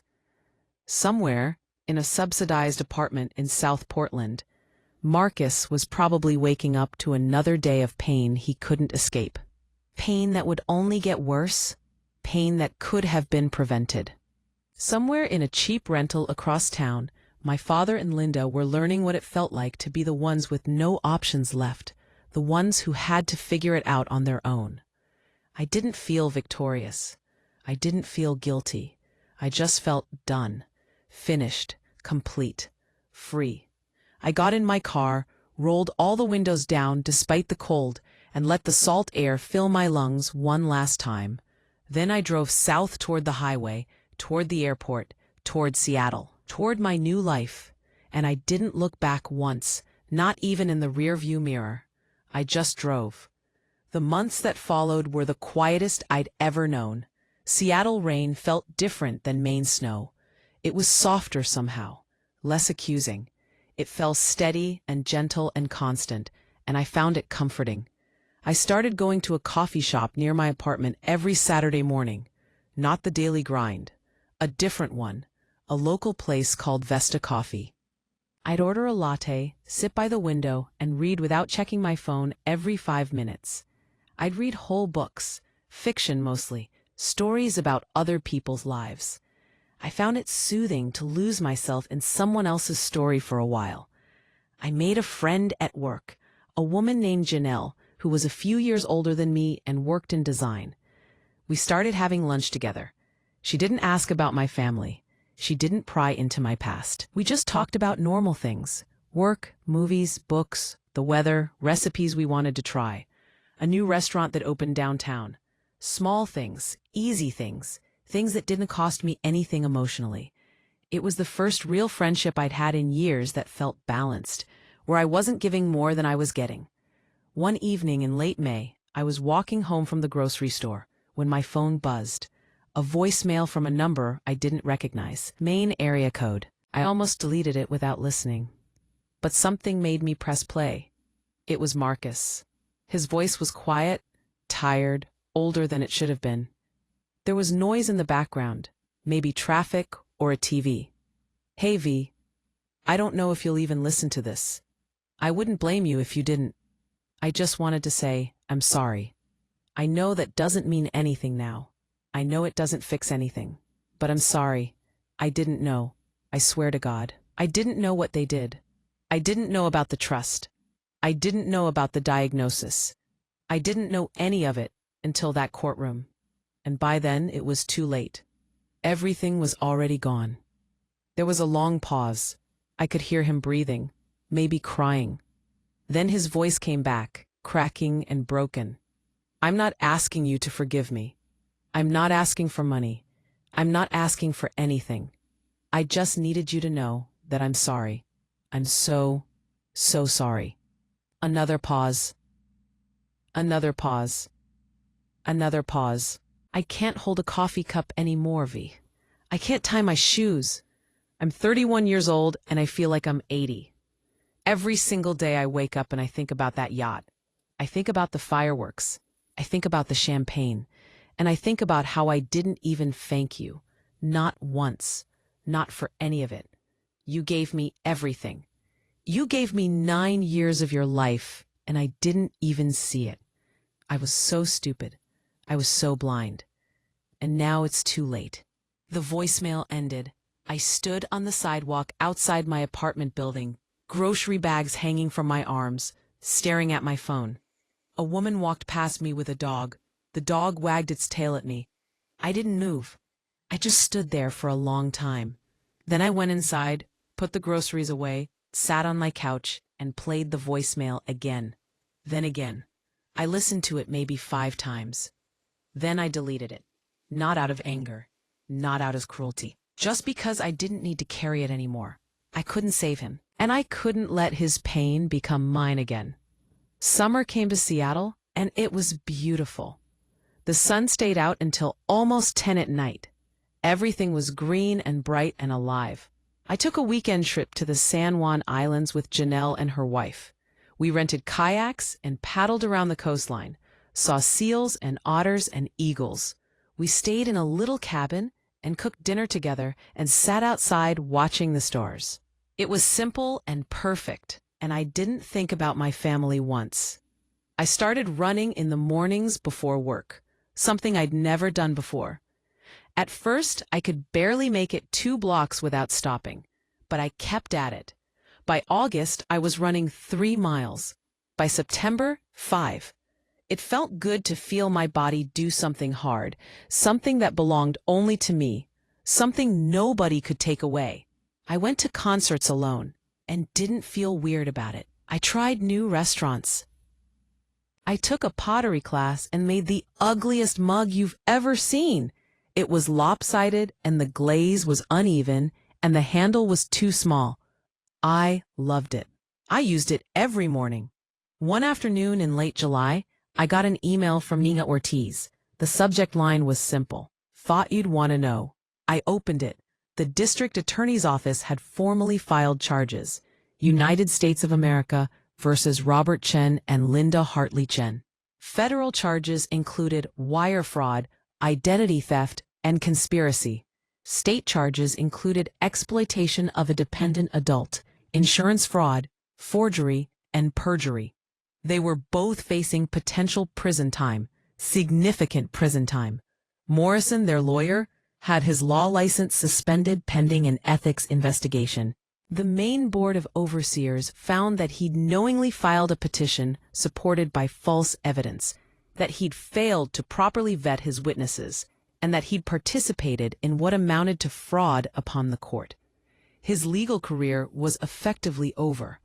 Speaker 1: Somewhere, in a subsidized apartment in South Portland, Marcus was probably waking up to another day of pain he couldn't escape. Pain that would only get worse, pain that could have been prevented. Somewhere in a cheap rental across town, my father and Linda were learning what it felt like to be the ones with no options left, the ones who had to figure it out on their own. I didn't feel victorious. I didn't feel guilty. I just felt done, finished, complete, free. I got in my car, rolled all the windows down despite the cold, and let the salt air fill my lungs one last time. Then I drove south toward the highway, toward the airport, toward Seattle, toward my new life, and I didn't look back once, not even in the rearview mirror. I just drove. The months that followed were the quietest I'd ever known. Seattle rain felt different than Maine snow. It was softer somehow, less accusing. It fell steady and gentle and constant, and I found it comforting. I started going to a coffee shop near my apartment every Saturday morning. Not the daily grind. A different one. A local place called Vesta Coffee. I'd order a latte, sit by the window, and read without checking my phone every 5 minutes. I'd read whole books, fiction mostly, stories about other people's lives. I found it soothing to lose myself in someone else's story for a while. I made a friend at work, a woman named Janelle, who was a few years older than me and worked in design. We started having lunch together. She didn't ask about my family. She didn't pry into my past. We just talked about normal things: work, movies, books, the weather, recipes we wanted to try, a new restaurant that opened downtown. Small things, easy things, things that didn't cost me anything emotionally. It was the first real friendship I'd had in years that felt balanced, where I wasn't giving more than I was getting. One evening in late May, I was walking home from the grocery store when my phone buzzed. A voicemail from a number I didn't recognize. Maine area code. I almost deleted it without listening. But something made me press play. It was Marcus. His voice was quiet, tired, older than it should have been. There was noise in the background, maybe traffic or a TV. "Hey V, I don't know if you'll even listen to this. I wouldn't blame you if you didn't. I just wanted to say, I'm sorry. I know that doesn't mean anything now. I know it doesn't fix anything. But I'm sorry. I didn't know. I swear to God. I didn't know what they did. I didn't know about the trust. I didn't know about the diagnosis. I didn't know any of it until that courtroom. And by then, it was too late. Everything was already gone." There was a long pause. I could hear him breathing, maybe crying. Then his voice came back, cracking and broken. "I'm not asking you to forgive me. I'm not asking for money. I'm not asking for anything. I just needed you to know that I'm sorry. I'm so, so sorry." Another pause. Another pause. Another pause. "I can't hold a coffee cup anymore, V. I can't tie my shoes. I'm 31 years old and I feel like I'm 80. Every single day I wake up and I think about that yacht. I think about the fireworks. I think about the champagne. And I think about how I didn't even thank you. Not once. Not for any of it. You gave me everything. You gave me 9 years of your life, and I didn't even see it. I was so stupid. I was so blind. And now it's too late." The voicemail ended. I stood on the sidewalk outside my apartment building, grocery bags hanging from my arms, staring at my phone. A woman walked past me with a dog. The dog wagged its tail at me. I didn't move. I just stood there for a long time. Then I went inside, put the groceries away, sat on my couch, and played the voicemail again. Then again. I listened to it maybe 5 times. Then I deleted it. Not out of anger. Not out of cruelty. Just because I didn't need to carry it anymore. I couldn't save him. And I couldn't let his pain become mine again. Summer came to Seattle, and it was beautiful. The sun stayed out until almost 10 at night. Everything was green and bright and alive. I took a weekend trip to the San Juan Islands with Janelle and her wife. We rented kayaks and paddled around the coastline, saw seals and otters and eagles. We stayed in a little cabin and cooked dinner together and sat outside watching the stars. It was simple and perfect, and I didn't think about my family once. I started running in the mornings before work, something I'd never done before. At first, I could barely make it 2 blocks without stopping, but I kept at it. By August, I was running 3 miles. By September, 5. It felt good to feel my body do something hard, something that belonged only to me, something nobody could take away. I went to concerts alone and didn't feel weird about it. I tried new restaurants. I took a pottery class and made the ugliest mug you've ever seen. It was lopsided and the glaze was uneven and the handle was too small. I loved it. I used it every morning. One afternoon in late July, I got an email from Nina Ortiz. The subject line was simple. "Thought you'd want to know." I opened it. The district attorney's office had formally filed charges. United States of America versus Robert Chen and Linda Hartley Chen. Federal charges included wire fraud, identity theft, and conspiracy. State charges included exploitation of a dependent adult, insurance fraud, forgery, and perjury. They were both facing potential prison time, significant prison time. Morrison, their lawyer, had his law license suspended pending an ethics investigation. The Maine Board of Overseers found that he'd knowingly filed a petition supported by false evidence. that he'd failed to properly vet his witnesses, and that he'd participated in what amounted to fraud upon the court. His legal career was effectively over.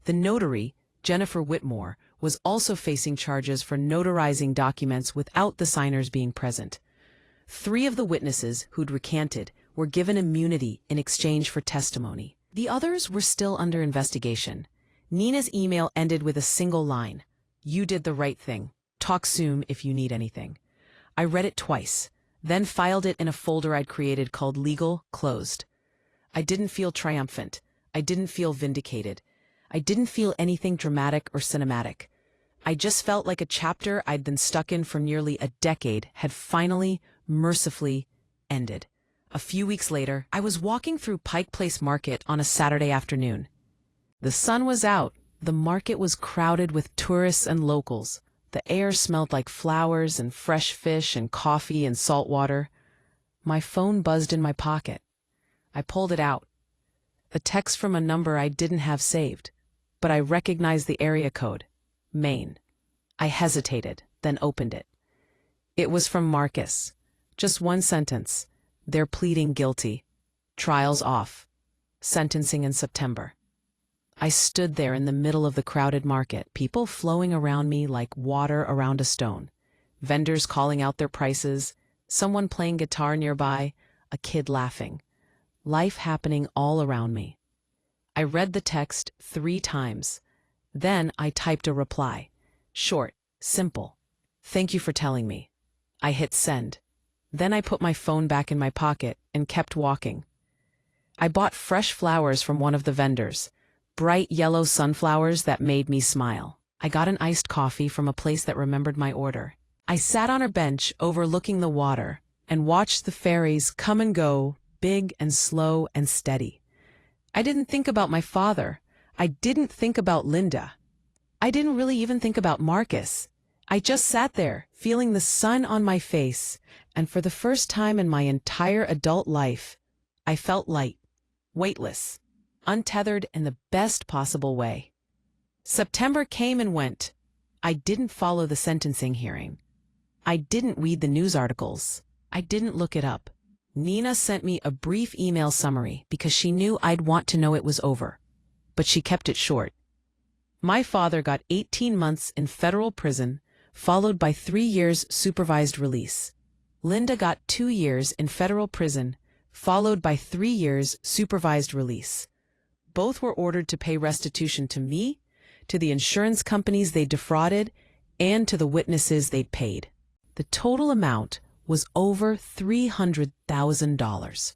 Speaker 1: The notary, Jennifer Whitmore, was also facing charges for notarizing documents without the signers being present. 3 of the witnesses who'd recanted were given immunity in exchange for testimony. The others were still under investigation. Nina's email ended with a single line: "You did the right thing. Talk soon if you need anything." I read it twice, then filed it in a folder I'd created called Legal Closed. I didn't feel triumphant. I didn't feel vindicated. I didn't feel anything dramatic or cinematic. I just felt like a chapter I'd been stuck in for nearly a decade had finally, mercifully ended. A few weeks later, I was walking through Pike Place Market on a Saturday afternoon. The sun was out. The market was crowded with tourists and locals. The air smelled like flowers and fresh fish and coffee and salt water. My phone buzzed in my pocket. I pulled it out. A text from a number I didn't have saved, but I recognized the area code: Maine. I hesitated, then opened it. It was from Marcus. Just one sentence: "They're pleading guilty. Trial's off. Sentencing in September." I stood there in the middle of the crowded market, people flowing around me like water around a stone, vendors calling out their prices, someone playing guitar nearby, a kid laughing. Life happening all around me. I read the text 3 times. Then I typed a reply. Short, simple. "Thank you for telling me." I hit send. Then I put my phone back in my pocket and kept walking. I bought fresh flowers from one of the vendors, bright yellow sunflowers that made me smile. I got an iced coffee from a place that remembered my order. I sat on a bench overlooking the water and watched the ferries come and go, big and slow and steady. I didn't think about my father. I didn't think about Linda. I didn't really even think about Marcus. I just sat there, feeling the sun on my face, and for the first time in my entire adult life, I felt light, weightless, untethered in the best possible way. September came and went. I didn't follow the sentencing hearing. I didn't read the news articles. I didn't look it up. Nina sent me a brief email summary because she knew I'd want to know it was over, but she kept it short. My father got 18 months in federal prison, followed by 3 years supervised release. Linda got 2 years in federal prison, followed by 3 years supervised release. Both were ordered to pay restitution to me, to the insurance companies they defrauded, and to the witnesses they'd paid. The total amount was over $300,000.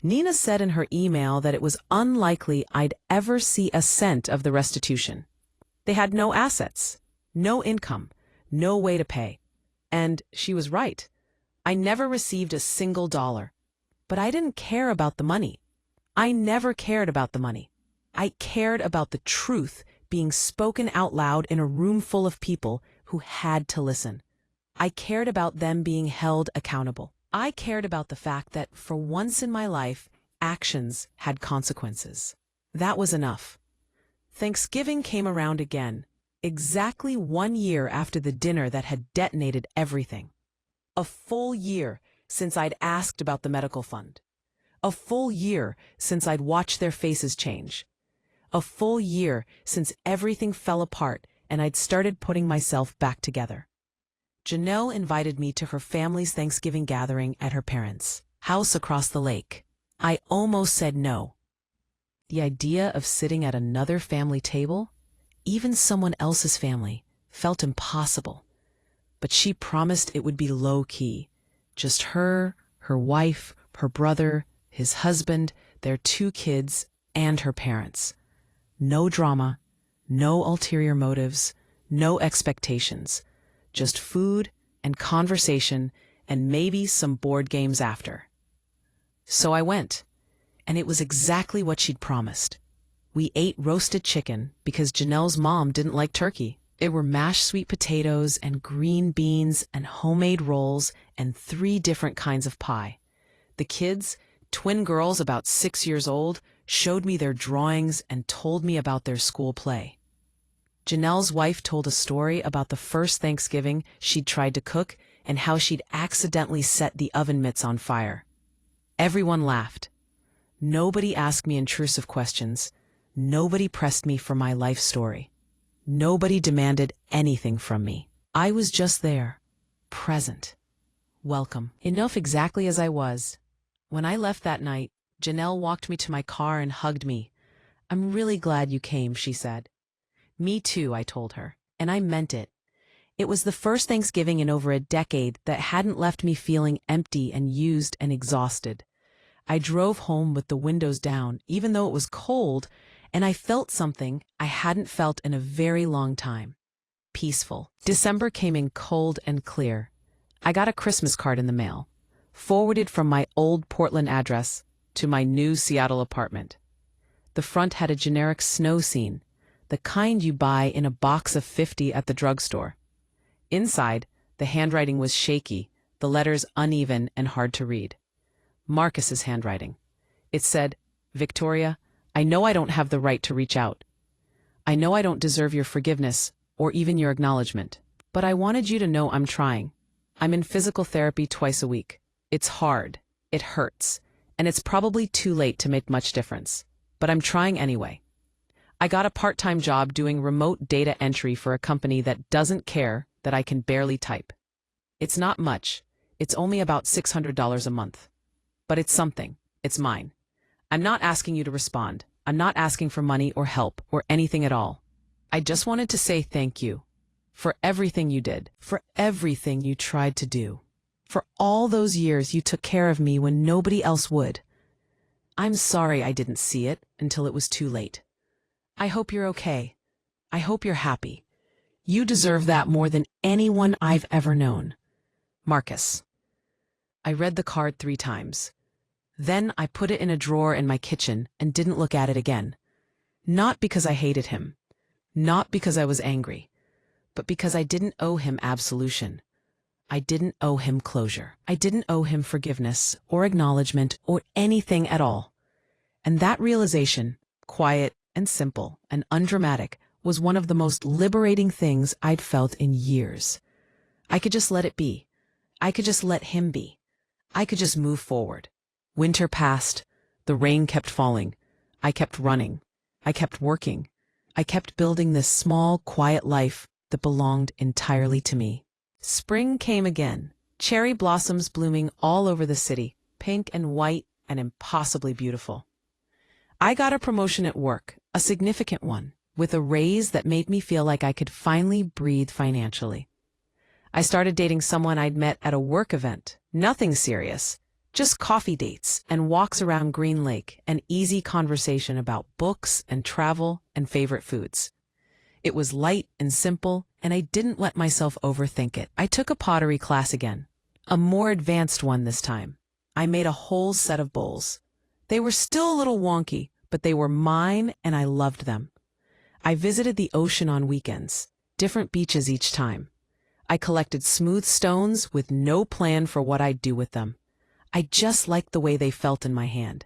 Speaker 1: Nina said in her email that it was unlikely I'd ever see a cent of the restitution. They had no assets, no income, no way to pay. And she was right. I never received a single dollar. But I didn't care about the money. I never cared about the money. I cared about the truth being spoken out loud in a room full of people who had to listen. I cared about them being held accountable. I cared about the fact that, for once in my life, actions had consequences. That was enough. Thanksgiving came around again, exactly 1 year after the dinner that had detonated everything. A full year since I'd asked about the medical fund. A full year since I'd watched their faces change. A full year since everything fell apart and I'd started putting myself back together. Janelle invited me to her family's Thanksgiving gathering at her parents' house across the lake. I almost said no. The idea of sitting at another family table, even someone else's family, felt impossible. But she promised it would be low-key. Just her, her wife, her brother, his husband, their 2 kids, and her parents. No drama, no ulterior motives, no expectations. Just food and conversation and maybe some board games after. So I went, and it was exactly what she'd promised. We ate roasted chicken because Janelle's mom didn't like turkey. There were mashed sweet potatoes and green beans and homemade rolls and 3 different kinds of pie. The kids, twin girls about 6 years old, showed me their drawings and told me about their school play. Janelle's wife told a story about the first Thanksgiving she'd tried to cook and how she'd accidentally set the oven mitts on fire. Everyone laughed. Nobody asked me intrusive questions. Nobody pressed me for my life story. Nobody demanded anything from me. I was just there, present, welcome. Enough exactly as I was. When I left that night, Janelle walked me to my car and hugged me. "I'm really glad you came," she said. "Me too," I told her, and I meant it. It was the first Thanksgiving in over a decade that hadn't left me feeling empty and used and exhausted. I drove home with the windows down, even though it was cold, and I felt something I hadn't felt in a very long time. Peaceful. December came in cold and clear. I got a Christmas card in the mail, forwarded from my old Portland address to my new Seattle apartment. The front had a generic snow scene, the kind you buy in a box of 50 at the drugstore. Inside, the handwriting was shaky, the letters uneven and hard to read. Marcus's handwriting. It said, "Victoria, I know I don't have the right to reach out. I know I don't deserve your forgiveness or even your acknowledgement, but I wanted you to know I'm trying. I'm in physical therapy twice a week. It's hard, it hurts, and it's probably too late to make much difference, but I'm trying anyway. I got a part-time job doing remote data entry for a company that doesn't care that I can barely type. It's not much. It's only about $600 a month. But it's something. It's mine. I'm not asking you to respond. I'm not asking for money or help or anything at all. I just wanted to say thank you for everything you did, for everything you tried to do, for all those years you took care of me when nobody else would. I'm sorry I didn't see it until it was too late. I hope you're okay. I hope you're happy. You deserve that more than anyone I've ever known. Marcus." I read the card 3 times. Then I put it in a drawer in my kitchen and didn't look at it again. Not because I hated him, not because I was angry, but because I didn't owe him absolution. I didn't owe him closure. I didn't owe him forgiveness or acknowledgement or anything at all. And that realization, quiet and simple and undramatic, was one of the most liberating things I'd felt in years. I could just let it be. I could just let him be. I could just move forward. Winter passed. The rain kept falling. I kept running. I kept working. I kept building this small, quiet life that belonged entirely to me. Spring came again. Cherry blossoms blooming all over the city, pink and white and impossibly beautiful. I got a promotion at work, a significant one, with a raise that made me feel like I could finally breathe financially. I started dating someone I'd met at a work event. Nothing serious, just coffee dates and walks around Green Lake and easy conversation about books and travel and favorite foods. It was light and simple, and I didn't let myself overthink it. I took a pottery class again, a more advanced one this time. I made a whole set of bowls. They were still a little wonky, but they were mine and I loved them. I visited the ocean on weekends, different beaches each time. I collected smooth stones with no plan for what I'd do with them. I just liked the way they felt in my hand.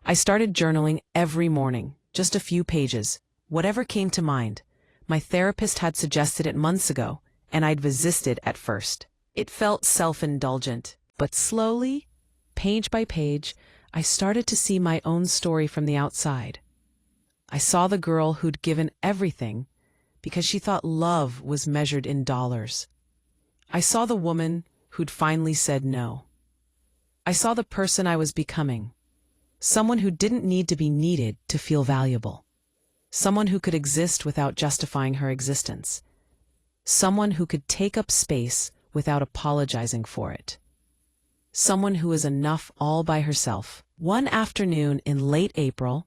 Speaker 1: I started journaling every morning, just a few pages, whatever came to mind. My therapist had suggested it months ago, and I'd resisted at first. It felt self-indulgent, but slowly, page by page, I started to see my own story from the outside. I saw the girl who'd given everything because she thought love was measured in dollars. I saw the woman who'd finally said no. I saw the person I was becoming, someone who didn't need to be needed to feel valuable, someone who could exist without justifying her existence, someone who could take up space without apologizing for it, someone who was enough all by herself. One afternoon in late April,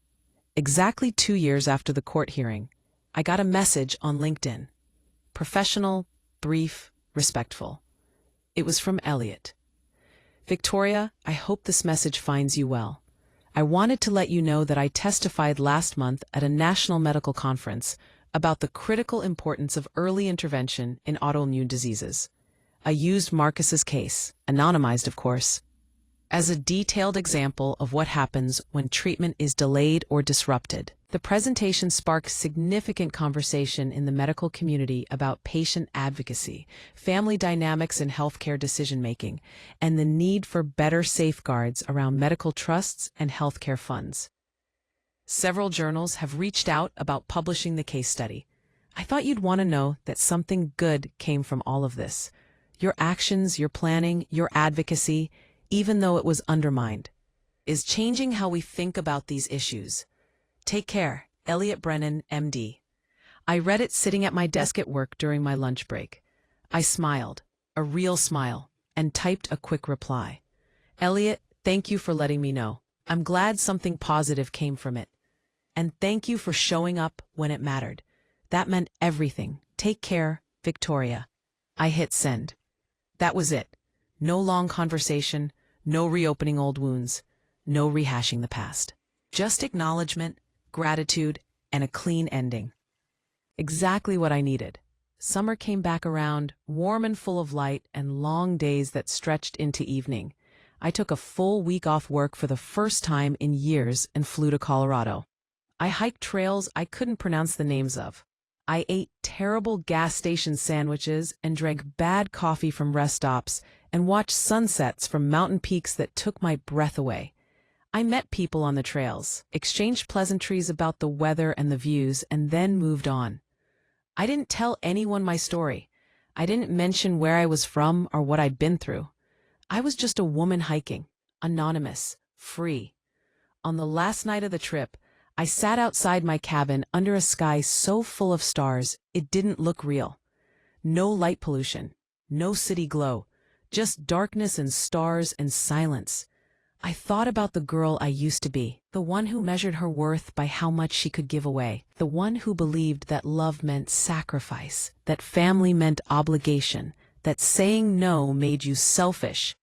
Speaker 1: exactly 2 years after the court hearing, I got a message on LinkedIn. Professional, brief, respectful. It was from Elliot. "Victoria, I hope this message finds you well. I wanted to let you know that I testified last month at a national medical conference about the critical importance of early intervention in autoimmune diseases. I used Marcus's case, anonymized of course, as a detailed example of what happens when treatment is delayed or disrupted. The presentation sparked significant conversation in the medical community about patient advocacy, family dynamics in healthcare decision-making, and the need for better safeguards around medical trusts and healthcare funds. Several journals have reached out about publishing the case study. I thought you'd want to know that something good came from all of this. Your actions, your planning, your advocacy, even though it was undermined, is changing how we think about these issues. Take care, Elliot Brennan, MD. I read it sitting at my desk at work during my lunch break. I smiled, a real smile, and typed a quick reply. Elliot, thank you for letting me know. I'm glad something positive came from it. And thank you for showing up when it mattered. That meant everything. Take care, Victoria. I hit send. That was it. No long conversation, no reopening old wounds, no rehashing the past. Just acknowledgement, gratitude, and a clean ending. Exactly what I needed. Summer came back around, warm and full of light, and long days that stretched into evening. I took a full week off work for the first time in years and flew to Colorado. I hiked trails I couldn't pronounce the names of. I ate terrible gas station sandwiches and drank bad coffee from rest stops and watched sunsets from mountain peaks that took my breath away. I met people on the trails, exchanged pleasantries about the weather and the views, and then moved on. I didn't tell anyone my story. I didn't mention where I was from or what I'd been through. I was just a woman hiking, anonymous, free. On the last night of the trip, I sat outside my cabin under a sky so full of stars it didn't look real. No light pollution, no city glow, just darkness and stars and silence. I thought about the girl I used to be, the one who measured her worth by how much she could give away, the one who believed that love meant sacrifice, that family meant obligation, that saying no made you selfish.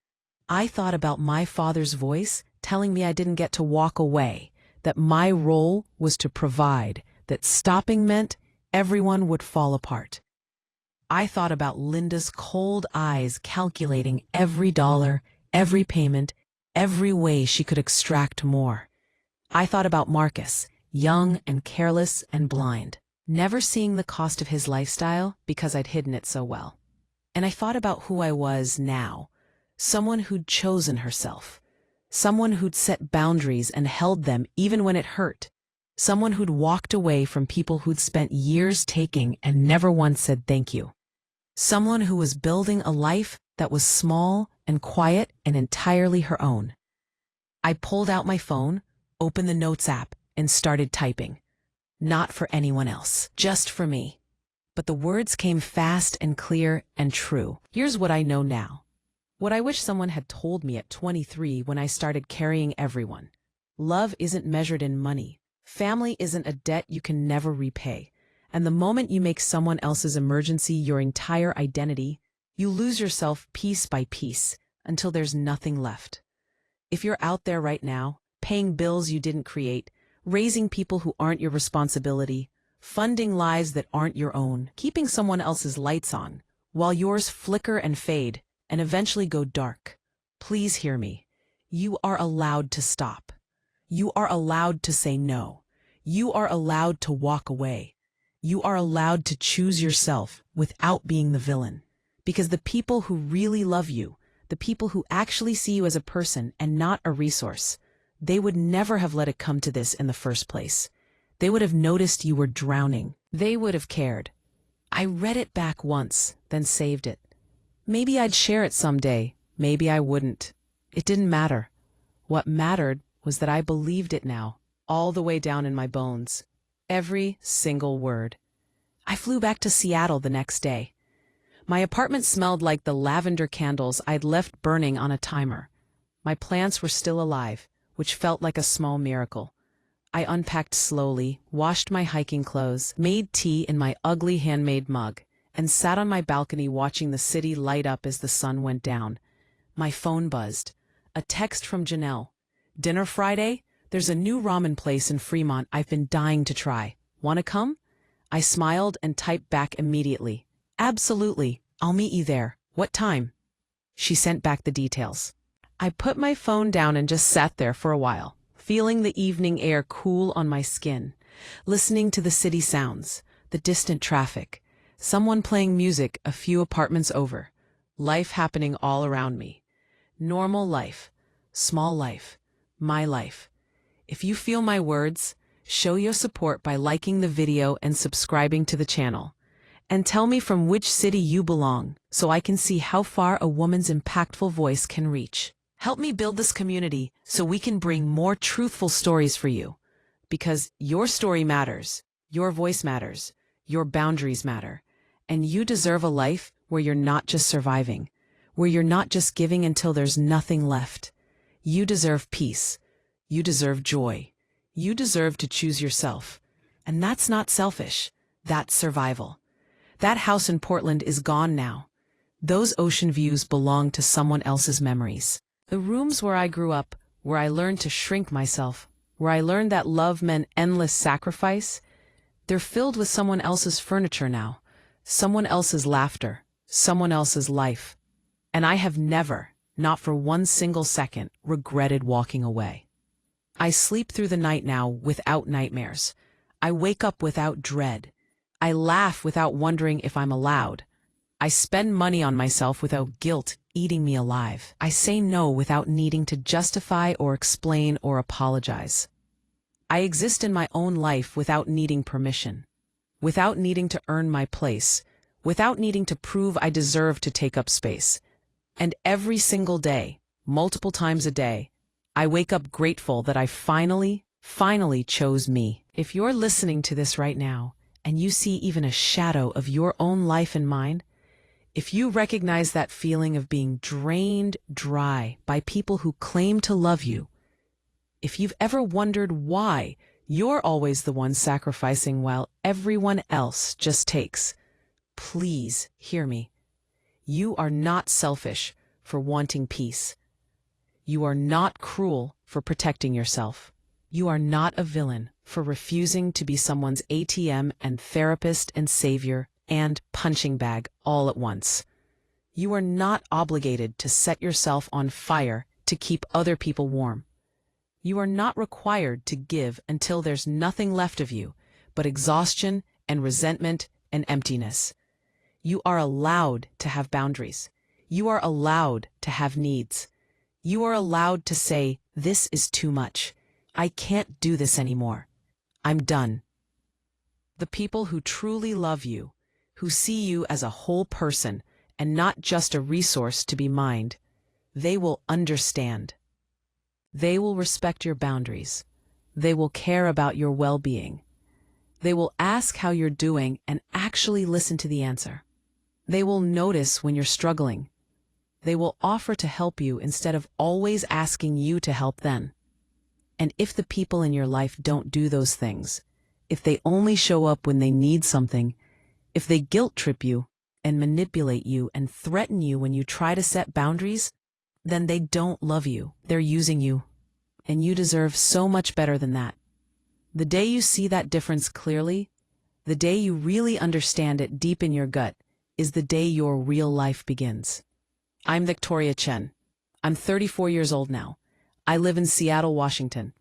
Speaker 1: I thought about my father's voice telling me I didn't get to walk away, that my role was to provide, that stopping meant everyone would fall apart. I thought about Linda's cold eyes calculating every dollar, every payment, every way she could extract more. I thought about Marcus, young and careless and blind, never seeing the cost of his lifestyle because I'd hidden it so well. And I thought about who I was now, someone who'd chosen herself. Someone who'd set boundaries and held them even when it hurt. Someone who'd walked away from people who'd spent years taking and never once said thank you. Someone who was building a life that was small and quiet and entirely her own. I pulled out my phone, opened the Notes app, and started typing. Not for anyone else, just for me. But the words came fast and clear and true. Here's what I know now. What I wish someone had told me at 23 when I started carrying everyone. Love isn't measured in money. Family isn't a debt you can never repay. And the moment you make someone else's emergency your entire identity, you lose yourself piece by piece until there's nothing left. If you're out there right now, paying bills you didn't create, raising people who aren't your responsibility, funding lives that aren't your own, keeping someone else's lights on, while yours flicker and fade, and eventually go dark, please hear me. You are allowed to stop. You are allowed to say no. You are allowed to walk away. You are allowed to choose yourself without being the villain. Because the people who really love you, the people who actually see you as a person and not a resource, they would never have let it come to this in the first place. They would have noticed you were drowning. They would have cared. I read it back once, then saved it. Maybe I'd share it someday. Maybe I wouldn't. It didn't matter. What mattered was that I believed it now, all the way down in my bones. Every single word. I flew back to Seattle the next day. My apartment smelled like the lavender candles I'd left burning on a timer. My plants were still alive, which felt like a small miracle. I unpacked slowly, washed my hiking clothes, made tea in my ugly handmade mug, and sat on my balcony watching the city light up as the sun went down. My phone buzzed. A text from Janelle. Dinner Friday? There's a new ramen place in Fremont I've been dying to try. Wanna come? I smiled and typed back immediately. Absolutely. I'll meet you there. What time? She sent back the details. I put my phone down and just sat there for a while, feeling the evening air cool on my skin. listening to the city sounds, the distant traffic, someone playing music a few apartments over, life happening all around me. Normal life, small life, my life. If you feel my words, show your support by liking the video and subscribing to the channel. And tell me from which city you belong, so I can see how far a woman's impactful voice can reach. Help me build this community so we can bring more truthful stories for you. Because your story matters, your voice matters, your boundaries matter, and you deserve a life where you're not just surviving, where you're not just giving until there's nothing left. You deserve peace. You deserve joy. You deserve to choose yourself. And that's not selfish. That's survival. That house in Portland is gone now. Those ocean views belong to someone else's memories. The rooms where I grew up, where I learned to shrink myself, where I learned that love meant endless sacrifice, they're filled with someone else's furniture now, someone else's laughter, someone else's life. And I have never, not for one single second, regretted walking away. I sleep through the night now without nightmares. I wake up without dread. I laugh without wondering if I'm allowed. I spend money on myself without guilt eating me alive. I say no without needing to justify or explain or apologize. I exist in my own life without needing permission, without needing to earn my place, without needing to prove I deserve to take up space. And every single day, multiple times a day, I wake up grateful that I finally chose me. If you're listening to this right now, and you see even a shadow of your own life in mine, if you recognize that feeling of being drained dry by people who claim to love you, if you've ever wondered why you're always the one sacrificing while everyone else just takes, please hear me. You are not selfish for wanting peace. You are not cruel for protecting yourself. You are not a villain for refusing to be someone's ATM and therapist and savior and punching bag all at once. You are not obligated to set yourself on fire to keep other people warm. You are not required to give until there's nothing left of you but exhaustion and resentment and emptiness. You are allowed to have boundaries. You are allowed to have needs. You are allowed to say, "This is too much. I can't do this anymore. I'm done." The people who truly love you, who see you as a whole person and not just a resource to be mined, they will understand. They will respect your boundaries. They will care about your well-being. They will ask how you're doing and actually listen to the answer. They will notice when you're struggling. They will offer to help you instead of always asking you to help them. And if the people in your life don't do those things, if they only show up when they need something, if they guilt trip you and manipulate you and threaten you when you try to set boundaries, then they don't love you. They're using you. And you deserve so much better than that. The day you see that difference clearly, the day you really understand it deep in your gut, is the day your real life begins. I'm Victoria Chen. I'm 34 years old now. I live in Seattle, Washington.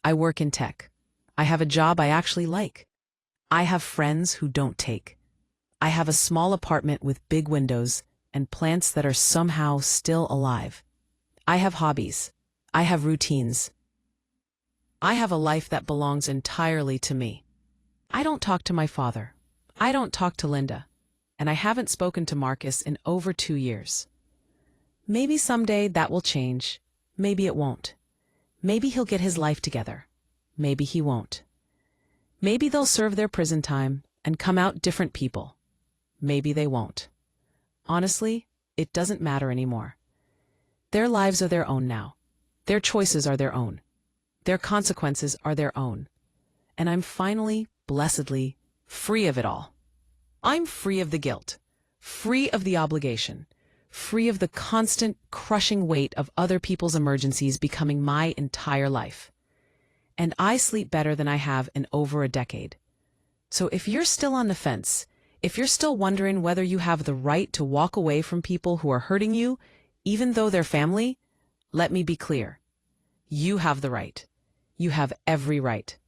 Speaker 1: I work in tech. I have a job I actually like. I have friends who don't take. I have a small apartment with big windows and plants that are somehow still alive. I have hobbies. I have routines. I have a life that belongs entirely to me. I don't talk to my father. I don't talk to Linda. And I haven't spoken to Marcus in over 2 years. Maybe someday that will change. Maybe it won't. Maybe he'll get his life together. Maybe he won't. Maybe they'll serve their prison time and come out different people. Maybe they won't. Honestly, it doesn't matter anymore. Their lives are their own now. Their choices are their own. Their consequences are their own. And I'm finally, blessedly, free of it all. I'm free of the guilt, free of the obligation, free of the constant, crushing weight of other people's emergencies becoming my entire life. And I sleep better than I have in over a decade. So if you're still on the fence, if you're still wondering whether you have the right to walk away from people who are hurting you, even though they're family, let me be clear. You have the right. You have every right.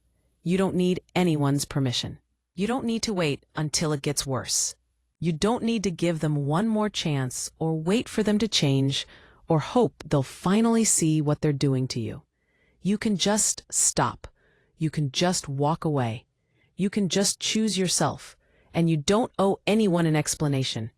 Speaker 1: You don't need anyone's permission. You don't need to wait until it gets worse. You don't need to give them one more chance or wait for them to change or hope they'll finally see what they're doing to you. You can just stop. You can just walk away. You can just choose yourself, and you don't owe anyone an explanation.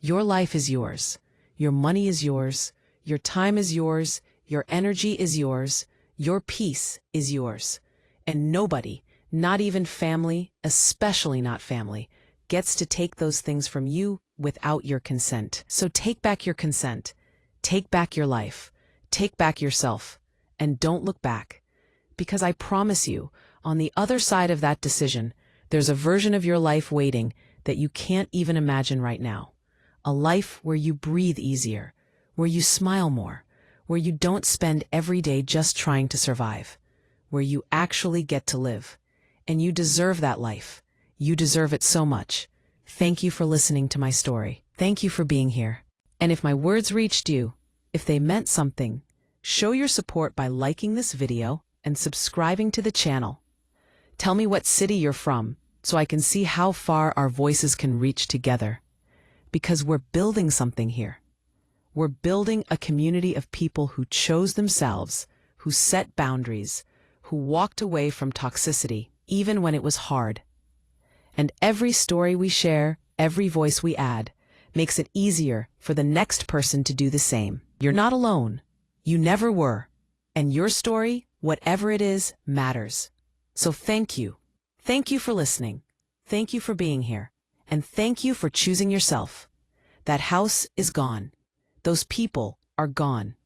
Speaker 1: Your life is yours. Your money is yours. Your time is yours. Your energy is yours. Your peace is yours. And nobody, not even family, especially not family, gets to take those things from you without your consent. So take back your consent. Take back your life. Take back yourself. And don't look back. Because I promise you, on the other side of that decision, there's a version of your life waiting that you can't even imagine right now. A life where you breathe easier, where you smile more, where you don't spend every day just trying to survive, where you actually get to live. And you deserve that life. You deserve it so much. Thank you for listening to my story. Thank you for being here. And if my words reached you, if they meant something, show your support by liking this video and subscribing to the channel. Tell me what city you're from so I can see how far our voices can reach together. Because we're building something here. We're building a community of people who chose themselves, who set boundaries, who walked away from toxicity, even when it was hard. And every story we share, every voice we add, makes it easier for the next person to do the same. You're not alone. You never were. And your story, whatever it is, matters. So thank you. Thank you for listening. Thank you for being here. And thank you for choosing yourself. That house is gone. Those people are gone.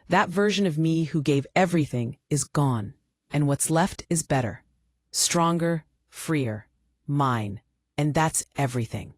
Speaker 1: That version of me who gave everything is gone. And what's left is better. Stronger, freer, mine. And that's everything.